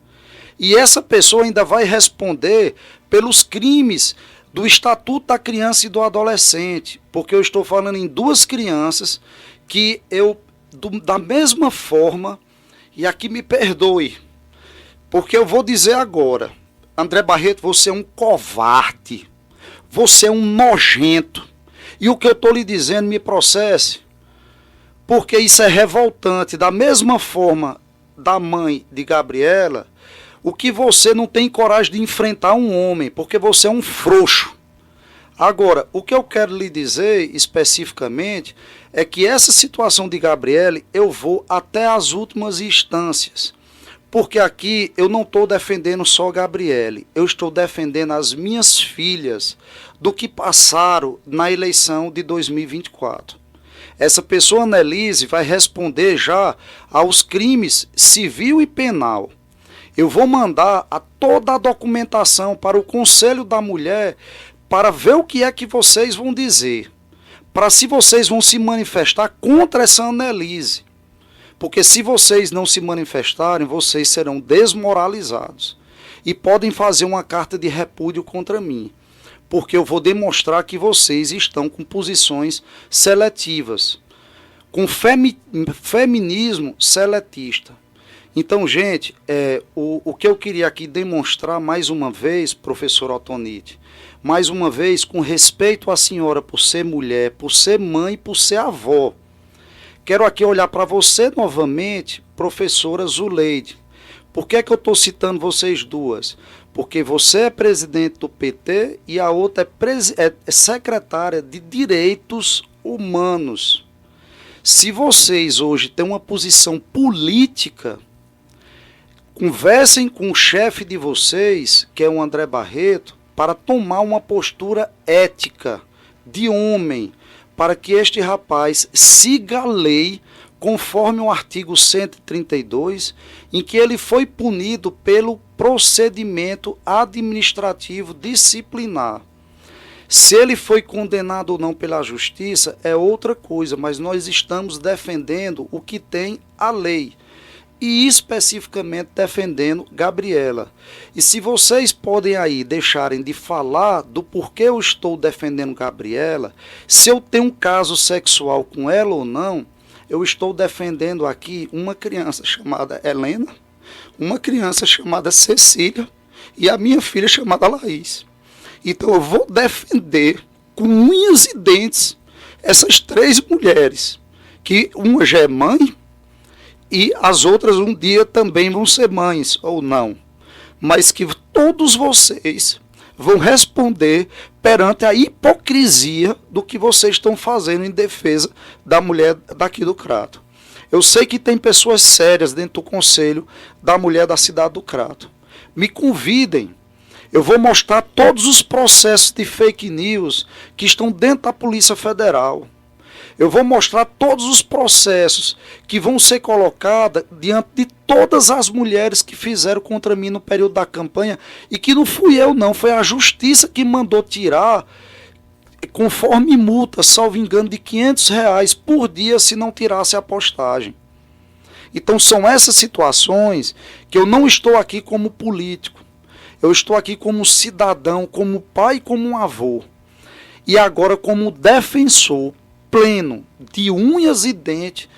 E essa pessoa ainda vai responder pelos crimes do Estatuto da Criança e do Adolescente, porque eu estou falando em duas crianças que da mesma forma, e aqui me perdoe, porque eu vou dizer agora, André Barreto, você é um covarde, você é um nojento, e o que eu estou lhe dizendo, me processe, porque isso é revoltante. Da mesma forma da mãe de Gabriela, o que você não tem coragem de enfrentar um homem, porque você é um frouxo. Agora, o que eu quero lhe dizer especificamente é que essa situação de Gabriele, eu vou até as últimas instâncias. Porque aqui eu não estou defendendo só Gabriele, eu estou defendendo as minhas filhas do que passaram na eleição de 2024. Essa pessoa, Annelise, vai responder já aos crimes civil e penal. Eu vou mandar toda a documentação para o Conselho da Mulher para ver o que é que vocês vão dizer. Para se vocês vão se manifestar contra essa Annelise. Porque se vocês não se manifestarem, vocês serão desmoralizados. E podem fazer uma carta de repúdio contra mim. Porque eu vou demonstrar que vocês estão com posições seletivas. Com feminismo seletista. Então, gente, o que eu queria aqui demonstrar mais uma vez, professor Otonite, mais uma vez, com respeito à senhora por ser mulher, por ser mãe, por ser avó. Quero aqui olhar para você novamente, professora Zuleide. Por que é que eu estou citando vocês duas? Porque você é presidente do PT e a outra é secretária de Direitos Humanos. Se vocês hoje têm uma posição política, conversem com o chefe de vocês, que é o André Barreto, para tomar uma postura ética, de homem, para que este rapaz siga a lei, conforme o artigo 132, em que ele foi punido pelo procedimento administrativo disciplinar. Se ele foi condenado ou não pela justiça é outra coisa, mas nós estamos defendendo o que tem a lei. e especificamente defendendo Gabriela. E se vocês podem aí deixarem de falar do porquê eu estou defendendo Gabriela, se eu tenho um caso sexual com ela ou não, eu estou defendendo aqui uma criança chamada Helena, uma criança chamada Cecília e a minha filha chamada Laís. Então eu vou defender com unhas e dentes essas 3 mulheres, que uma já é mãe, e as outras um dia também vão ser mães, ou não. Mas que todos vocês vão responder perante a hipocrisia do que vocês estão fazendo em defesa da mulher daqui do Crato. Eu sei que tem pessoas sérias dentro do conselho da mulher da cidade do Crato. Me convidem. Eu vou mostrar todos os processos de fake news que estão dentro da Polícia Federal. Eu vou mostrar todos os processos que vão ser colocados diante de todas as mulheres que fizeram contra mim no período da campanha, e que não fui eu não, foi a justiça que mandou tirar, conforme multa, salvo engano, de R$500 por dia se não tirasse a postagem. Então são essas situações que eu não estou aqui como político, eu estou aqui como cidadão, como pai e como um avô, e agora como defensor pleno, de unhas e dentes,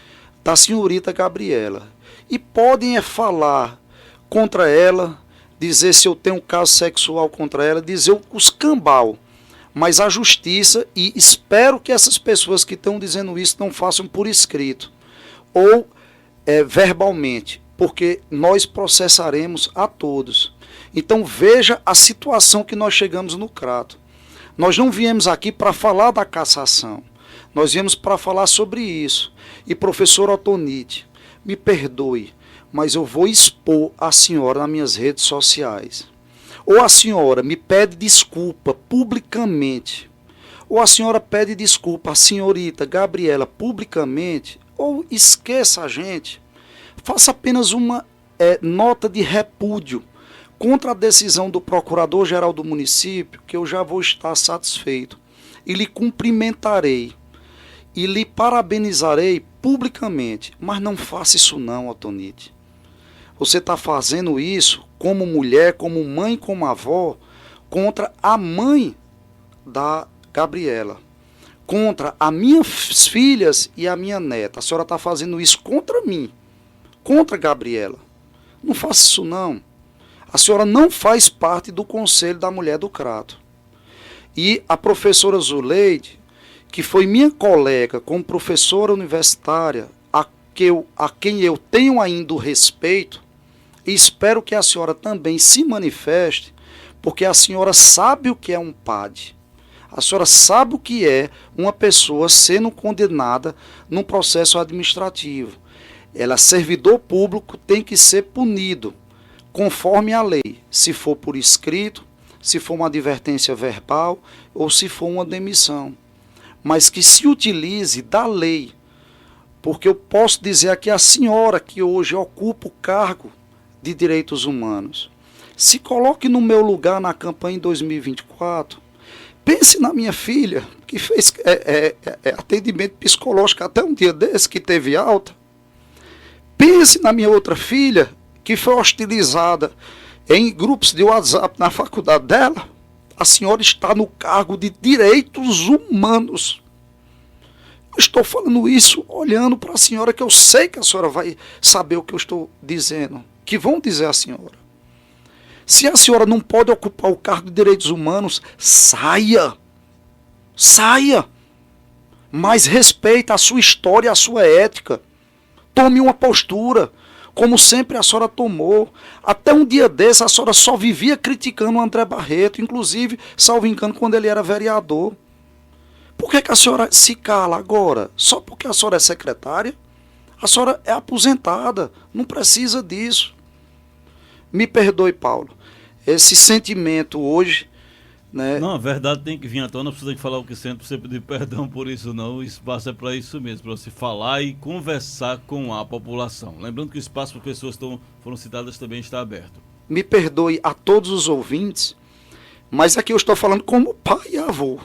da senhorita Gabriela. E podem falar contra ela, dizer se eu tenho um caso sexual contra ela, dizer os cambal. Mas a justiça, e espero que essas pessoas que estão dizendo isso não façam por escrito, ou verbalmente, porque nós processaremos a todos. Então veja a situação que nós chegamos no Crato. Nós não viemos aqui para falar da cassação. Nós viemos para falar sobre isso. E professor Otonite, me perdoe, mas eu vou expor a senhora nas minhas redes sociais. Ou a senhora me pede desculpa publicamente, ou a senhora pede desculpa à senhorita Gabriela publicamente, ou esqueça a gente. Faça apenas uma nota de repúdio contra a decisão do procurador-geral do município, que eu já vou estar satisfeito. E lhe cumprimentarei. E lhe parabenizarei publicamente. Mas não faça isso não, Otonite. Você está fazendo isso como mulher, como mãe, como avó, contra a mãe da Gabriela. Contra as minhas filhas e a minha neta. A senhora está fazendo isso contra mim. Contra a Gabriela. Não faça isso não. A senhora não faz parte do Conselho da Mulher do Crato. E a professora Zuleide, que foi minha colega como professora universitária, a quem eu tenho ainda o respeito, e espero que a senhora também se manifeste, porque a senhora sabe o que é um PAD. A senhora sabe o que é uma pessoa sendo condenada num processo administrativo. Ela, servidor público, tem que ser punido, conforme a lei, se for por escrito, se for uma advertência verbal ou se for uma demissão. Mas que se utilize da lei, porque eu posso dizer aqui a senhora que hoje ocupa o cargo de direitos humanos, se coloque no meu lugar na campanha em 2024, pense na minha filha, que fez atendimento psicológico até um dia desse, que teve alta, pense na minha outra filha, que foi hostilizada em grupos de WhatsApp na faculdade dela. A senhora está no cargo de direitos humanos. Eu estou falando isso olhando para a senhora, que eu sei que a senhora vai saber o que eu estou dizendo, que vão dizer à senhora. Se a senhora não pode ocupar o cargo de direitos humanos, saia. Saia. Mas respeita a sua história e a sua ética. Tome uma postura, como sempre a senhora tomou. Até um dia desse a senhora só vivia criticando o André Barreto, inclusive, salvo engano, quando ele era vereador. Por que a senhora se cala agora? Só porque a senhora é secretária? A senhora é aposentada, não precisa disso. Me perdoe, Paulo. Esse sentimento hoje, né? Não, a verdade tem que vir à tona, não precisa de falar o que sente, você pedir perdão por isso não, o espaço é para isso mesmo, para você falar e conversar com a população. Lembrando que o espaço para pessoas que foram citadas também está aberto. Me perdoe a todos os ouvintes, mas aqui eu estou falando como pai e avô.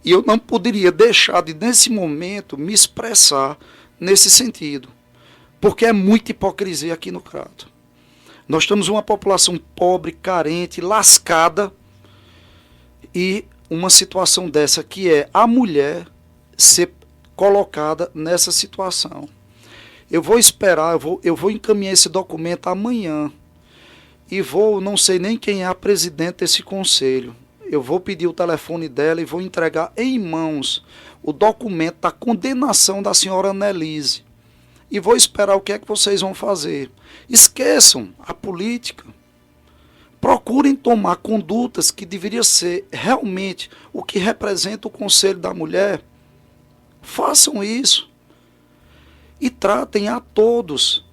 E eu não poderia deixar de, nesse momento, me expressar nesse sentido. Porque é muita hipocrisia aqui no Crato. Nós temos uma população pobre, carente, lascada, e uma situação dessa que é a mulher ser colocada nessa situação. Eu vou esperar, eu vou encaminhar esse documento amanhã e não sei nem quem é a presidente desse conselho. Eu vou pedir o telefone dela e vou entregar em mãos o documento da condenação da senhora Annelise. E vou esperar o que é que vocês vão fazer. Esqueçam a política. Procurem tomar condutas que deveriam ser realmente o que representa o Conselho da Mulher. Façam isso. E tratem a todos.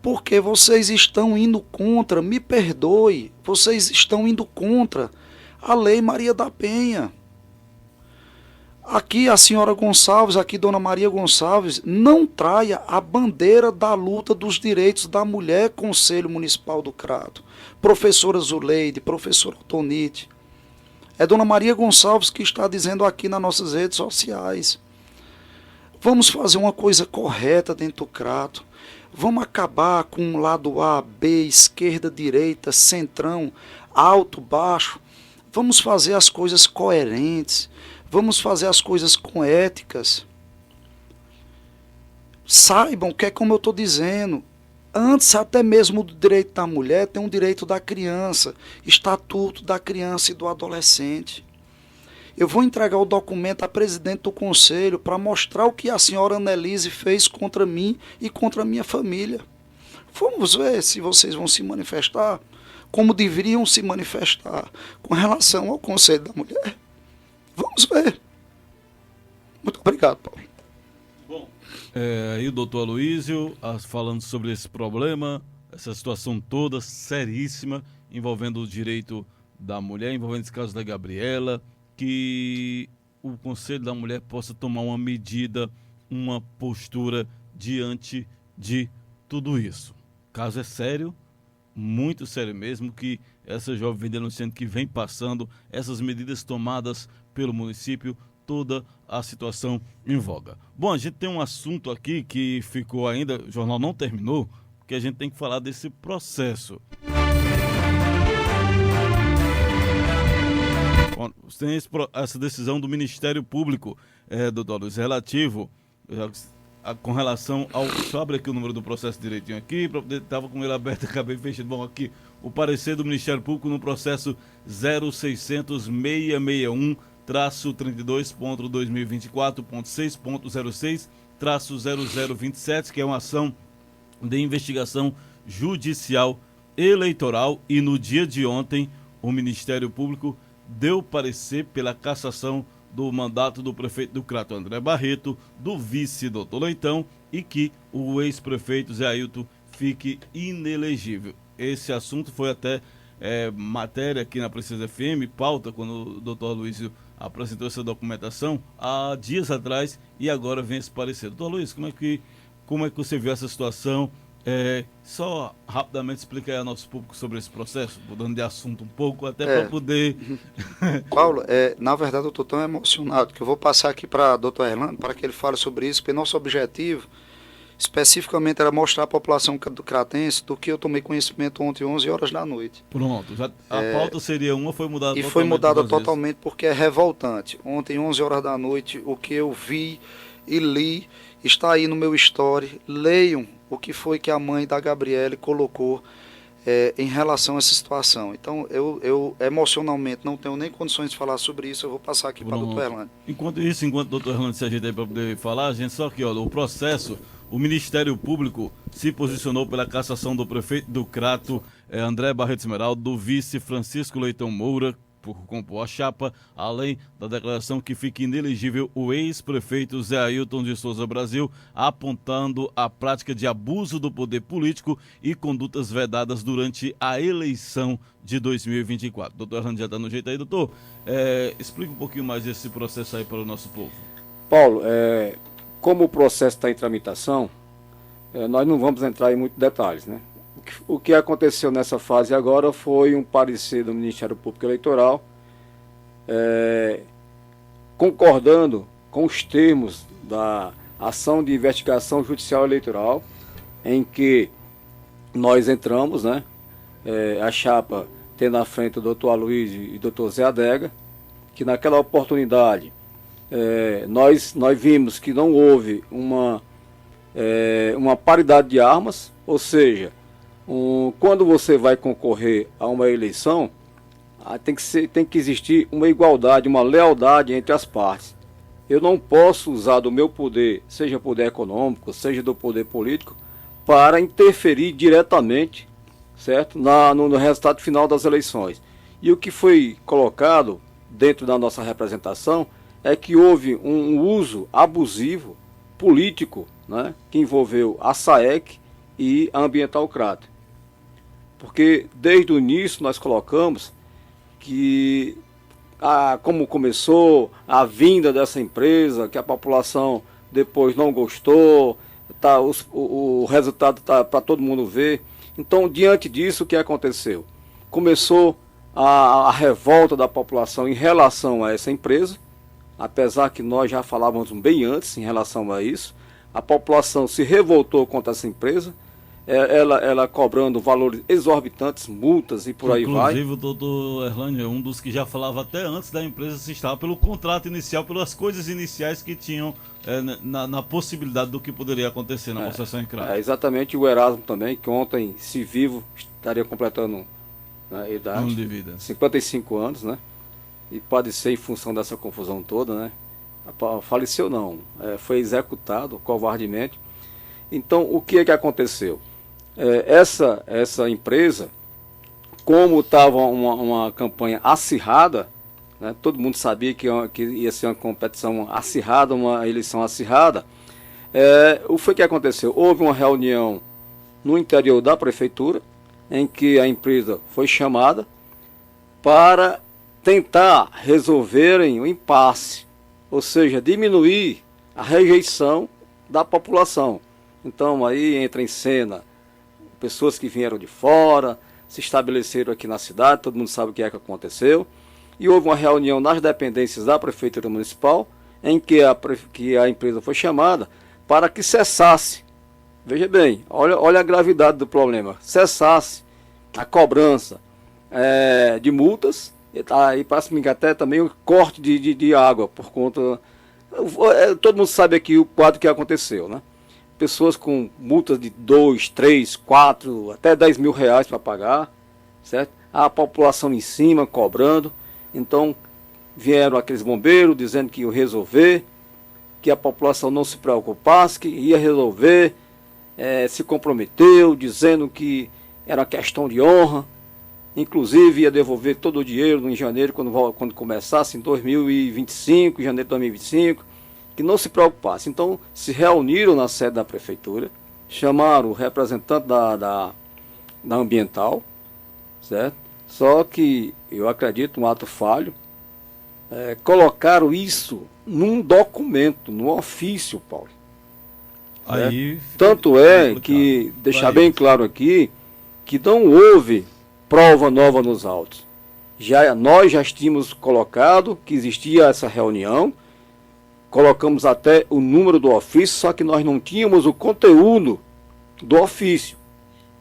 Porque vocês estão indo contra, me perdoe, vocês estão indo contra a Lei Maria da Penha. Aqui a senhora Gonçalves, aqui Dona Maria Gonçalves, não traia a bandeira da luta dos direitos da mulher, Conselho Municipal do Crato. Professora Zuleide, professora Tonite. É Dona Maria Gonçalves que está dizendo aqui nas nossas redes sociais. Vamos fazer uma coisa correta dentro do Crato. Vamos acabar com o lado A, B, esquerda, direita, centrão, alto, baixo. Vamos fazer as coisas coerentes. Vamos fazer as coisas com éticas. Saibam que é como eu estou dizendo. Antes até mesmo do direito da mulher, tem um direito da criança. Estatuto da criança e do adolescente. Eu vou entregar o documento à presidente do conselho para mostrar o que a senhora Annelise fez contra mim e contra a minha família. Vamos ver se vocês vão se manifestar como deveriam se manifestar com relação ao Conselho da Mulher. Vamos ver. Muito obrigado, Paulo. Bom, aí o doutor Aloísio falando sobre esse problema, essa situação toda seríssima, envolvendo o direito da mulher, envolvendo esse caso da Gabriela, que o Conselho da Mulher possa tomar uma medida, uma postura diante de tudo isso. O caso é sério, muito sério mesmo, que essa jovem vem denunciando que vem passando essas medidas tomadas pelo município, toda a situação em voga. Bom, a gente tem um assunto aqui que ficou ainda, o jornal não terminou, porque a gente tem que falar desse processo. Tem essa decisão do Ministério Público, doutor Luiz, relativo com relação ao... Deixa eu abrir aqui o número do processo direitinho aqui, estava com ele aberto, acabei fechando. Bom, aqui, o parecer do Ministério Público no processo 0600-661-32.2024.6.06-0027, que é uma ação de investigação judicial eleitoral, e no dia de ontem o Ministério Público deu parecer pela cassação do mandato do prefeito do Crato, André Barreto, do vice, doutor Leitão, e que o ex-prefeito Zé Ailton fique inelegível. Esse assunto foi até matéria aqui na Princesa FM, pauta, quando o doutor Luizio apresentou essa documentação há dias atrás, e agora vem esse parecer. Doutor Luiz, como é que você viu essa situação? Só rapidamente explica aí ao nosso público sobre esse processo, mudando de assunto um pouco, até para poder... Paulo, na verdade eu estou tão emocionado que eu vou passar aqui para o doutor Erlando para que ele fale sobre isso, porque nosso objetivo especificamente era mostrar à população do cratense do que eu tomei conhecimento ontem, 11 horas da noite. Pronto, a pauta seria uma, foi mudada totalmente. E foi mudada totalmente porque é revoltante. Ontem, 11 horas da noite, o que eu vi e li está aí no meu story. Leiam o que foi que a mãe da Gabriele colocou em relação a essa situação. Então, eu emocionalmente não tenho nem condições de falar sobre isso, eu vou passar aqui para o doutor Erlando. Enquanto o doutor Erlando se ajeita aí para poder falar, a gente só que, o processo, o Ministério Público se posicionou pela cassação do prefeito do Crato, André Barreto Esmeralda, do vice Francisco Leitão Moura, por compor a chapa, além da declaração que fica inelegível o ex-prefeito Zé Ailton de Souza Brasil, apontando a prática de abuso do poder político e condutas vedadas durante a eleição de 2024. Doutor Arnaldo já está no jeito aí, doutor. Explica um pouquinho mais esse processo aí para o nosso povo. Paulo, como o processo está em tramitação, nós não vamos entrar em muitos detalhes, né? O que aconteceu nessa fase agora foi um parecer do Ministério Público Eleitoral concordando com os termos da ação de investigação judicial eleitoral, em que nós entramos, né? A chapa tendo à frente o doutor Aloysio e o doutor Zé Adega, que naquela oportunidade nós vimos que não houve uma paridade de armas, ou seja, quando você vai concorrer a uma eleição, tem que existir uma igualdade, uma lealdade entre as partes. Eu não posso usar do meu poder, seja poder econômico, seja do poder político, para interferir diretamente, certo, no resultado final das eleições. E o que foi colocado dentro da nossa representação é que houve um uso abusivo político, né, que envolveu a SAEC e a Ambiental Crato. Porque desde o início nós colocamos que como começou a vinda dessa empresa, que a população depois não gostou, o resultado está para todo mundo ver. Então, diante disso, o que aconteceu? Começou a revolta da população em relação a essa empresa, apesar que nós já falávamos bem antes em relação a isso. A população se revoltou contra essa empresa, ela cobrando valores exorbitantes, multas e por aí vai. Inclusive, o doutor Erlânio é um dos que já falava até antes da empresa se instalar, pelo contrato inicial, pelas coisas iniciais que tinham na possibilidade do que poderia acontecer na concessão em Crato. Exatamente, o Erasmo também, que ontem, se vivo, estaria completando a idade, de vida. 55 anos, né? E pode ser em função dessa confusão toda, né? Faleceu não, foi executado covardemente. Então, o que é que aconteceu? Essa empresa, como estava uma campanha acirrada, né, todo mundo sabia que ia ser uma competição acirrada, uma eleição acirrada, o que aconteceu? Houve uma reunião no interior da prefeitura, em que a empresa foi chamada para tentar resolverem o impasse, ou seja, diminuir a rejeição da população. Então aí entra em cena pessoas que vieram de fora, se estabeleceram aqui na cidade, todo mundo sabe o que aconteceu. E houve uma reunião nas dependências da Prefeitura Municipal, em que a empresa foi chamada para que cessasse. Veja bem, olha a gravidade do problema. Cessasse a cobrança de multas, e parece-me até também o corte de água, por conta... Todo mundo sabe aqui o quadro que aconteceu, né? Pessoas com multas de 2, 3, 4, até 10 mil reais para pagar, certo? A população em cima cobrando. Então vieram aqueles bombeiros dizendo que iam resolver, que a população não se preocupasse, que ia resolver, se comprometeu, dizendo que era questão de honra, inclusive ia devolver todo o dinheiro em janeiro, quando começasse em 2025, janeiro de 2025, que não se preocupasse. Então se reuniram na sede da prefeitura, chamaram o representante da Ambiental, certo? Só que eu acredito um ato falho, colocaram isso num documento, num ofício, Paulo. Aí tanto que, deixar bem claro aqui, que não houve prova nova nos autos. Nós já tínhamos colocado que existia essa reunião, colocamos até o número do ofício, só que nós não tínhamos o conteúdo do ofício.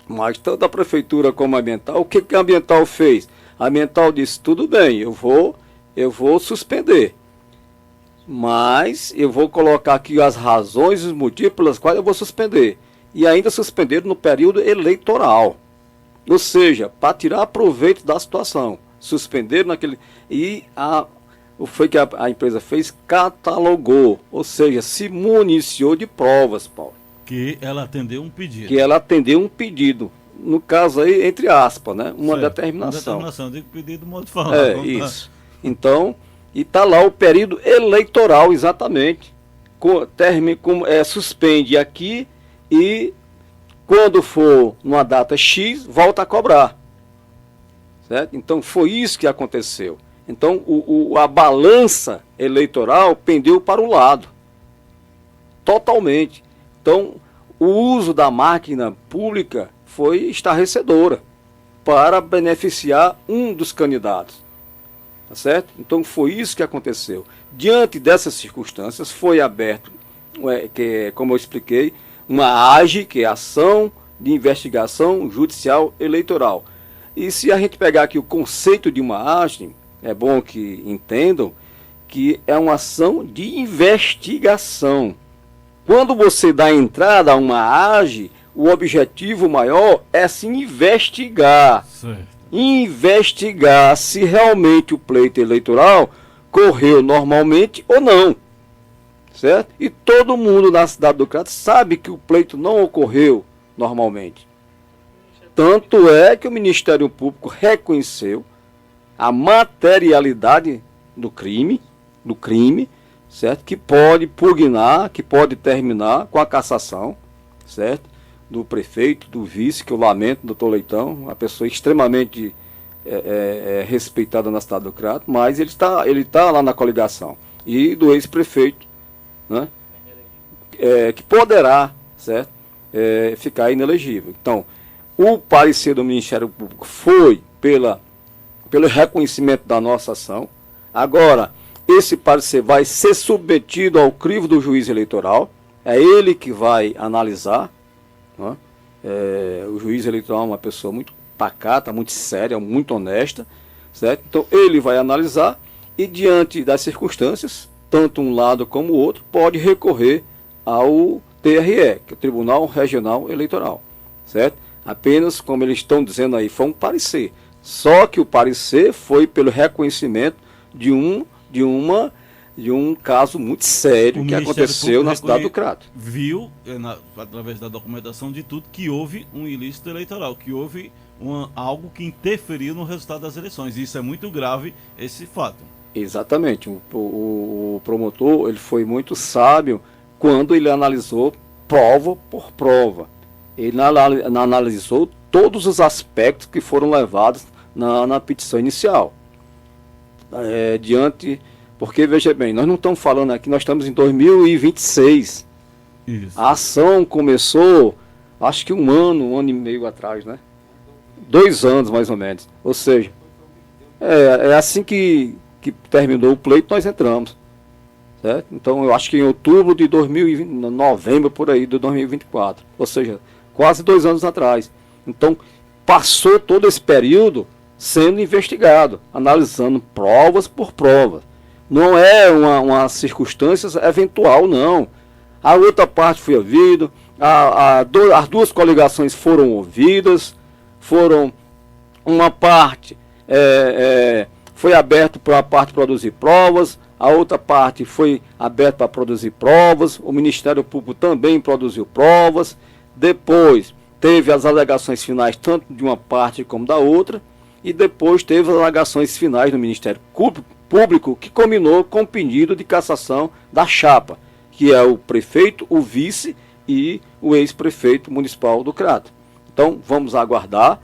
Mas tanto a prefeitura como a Ambiental, o que a Ambiental fez? A Ambiental disse, tudo bem, eu vou suspender. Mas eu vou colocar aqui as razões e os motivos pelas quais eu vou suspender. E ainda suspender no período eleitoral. Ou seja, para tirar proveito da situação. Suspender naquele... E foi que a empresa fez? Catalogou, ou seja, se municiou de provas, Paulo. Que ela atendeu um pedido. Que ela atendeu um pedido. No caso aí, entre aspas, né? Uma determinação. Uma determinação, digo pedido, modo de falar. Isso. Então, e está lá o período eleitoral, exatamente. Suspende aqui e quando for numa data X, volta a cobrar. Certo? Então, foi isso que aconteceu. Então, a balança eleitoral pendeu para o lado. Totalmente. Então, o uso da máquina pública foi estarrecedora para beneficiar um dos candidatos. Tá certo? Então, foi isso que aconteceu. Diante dessas circunstâncias, foi aberto, como eu expliquei, uma AGE, que é Ação de Investigação Judicial Eleitoral. E se a gente pegar aqui o conceito de uma AGE, é bom que entendam que é uma ação de investigação. Quando você dá entrada a uma AGE, o objetivo maior é se investigar. Certo. Investigar se realmente o pleito eleitoral correu normalmente ou não. Certo? E todo mundo na cidade do Crato sabe que o pleito não ocorreu normalmente. Tanto é que o Ministério Público reconheceu a materialidade do crime, certo? Que pode pugnar, que pode terminar com a cassação, certo? Do prefeito, do vice, que eu lamento, doutor Leitão, uma pessoa extremamente respeitada na cidade do Crato, mas ele está lá na coligação. E do ex-prefeito, né? Que poderá, certo? Ficar inelegível. Então, o parecer do Ministério Público foi pelo reconhecimento da nossa ação. Agora, esse parecer vai ser submetido ao crivo do juiz eleitoral, é ele que vai analisar, né? O juiz eleitoral é uma pessoa muito pacata, muito séria, muito honesta, certo? Então ele vai analisar e, diante das circunstâncias, tanto um lado como o outro pode recorrer ao TRE, que é o Tribunal Regional Eleitoral, certo? Apenas, como eles estão dizendo aí, foi um parecer. Só que o parecer foi pelo reconhecimento de um caso muito sério que aconteceu na cidade do Crato. Viu, através da documentação de tudo, que houve um ilícito eleitoral, que houve algo que interferiu no resultado das eleições. E isso é muito grave, esse fato. Exatamente. O promotor, ele foi muito sábio quando ele analisou prova por prova. Ele analisou todos os aspectos que foram levados na petição inicial. Porque, veja bem, nós não estamos falando aqui, nós estamos em 2026. Isso. A ação começou, acho que um ano e meio atrás, né? 2 anos, mais ou menos. Ou seja, é assim que terminou o pleito, nós entramos. Certo? Então, eu acho que em outubro de 2020, novembro por aí, de 2024. Ou seja, quase 2 anos atrás. Então, passou todo esse período sendo investigado, analisando provas por provas. Não é uma circunstância eventual, não. A outra parte foi ouvida, as duas coligações foram ouvidas, uma parte foi aberta para a parte produzir provas, a outra parte foi aberta para produzir provas, o Ministério Público também produziu provas, depois teve as alegações finais tanto de uma parte como da outra, e depois teve as alegações finais do Ministério Público, que combinou com o pedido de cassação da chapa, que é o prefeito, o vice e o ex-prefeito municipal do Crato. Então, vamos aguardar.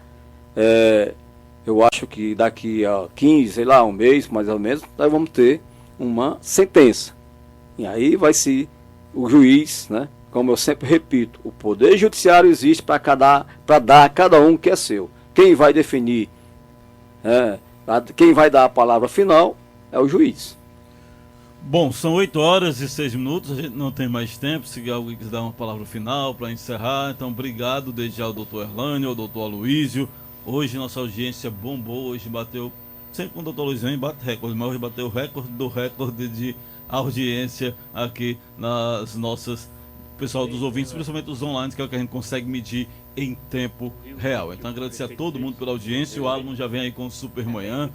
Eu acho que daqui a 15, sei lá, um mês, mais ou menos, nós vamos ter uma sentença. E aí vai ser o juiz, né? Como eu sempre repito, o poder judiciário existe para dar a cada um o que é seu. Quem vai definir, quem vai dar a palavra final é o juiz. Bom, são 8h06, a gente não tem mais tempo. Se alguém quiser dar uma palavra final para encerrar, então obrigado desde já ao doutor Erlânio, ao doutor Aloísio. Hoje nossa audiência bombou, hoje bateu, sempre com o doutor Aloísio bate recorde, mas hoje bateu o recorde de audiência aqui nas nossas, pessoal dos ouvintes, principalmente os online, que é o que a gente consegue medir em tempo real. Então agradecer a todo mundo pela audiência. O Alamo já vem aí com o Super Manhã.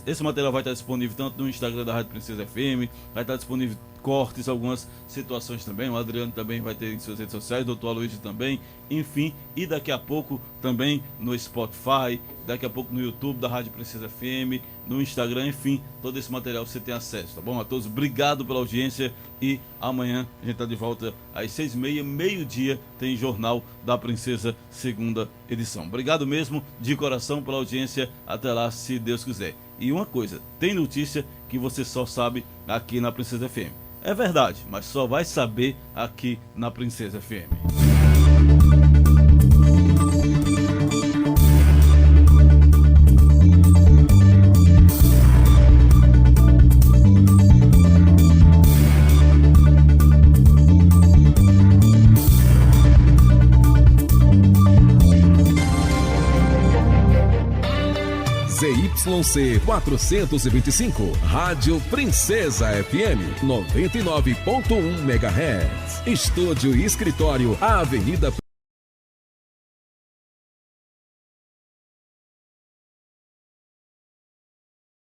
Esse material vai estar disponível tanto no Instagram da Rádio Princesa FM, vai estar disponível cortes, algumas situações também. O Adriano também vai ter em suas redes sociais, o doutor Aloysio também, enfim, e daqui a pouco também no Spotify, daqui a pouco no YouTube da Rádio Princesa FM, no Instagram, enfim, todo esse material você tem acesso, tá bom? A todos, obrigado pela audiência e amanhã a gente tá de volta às 6h30, meio-dia, tem Jornal da Princesa, segunda edição. Obrigado mesmo, de coração, pela audiência, até lá, se Deus quiser. E uma coisa, tem notícia que você só sabe aqui na Princesa FM. É verdade, mas só vai saber aqui na Princesa FM. ZYC 425. Rádio Princesa FM 99.1 MHz. Estúdio e escritório, Avenida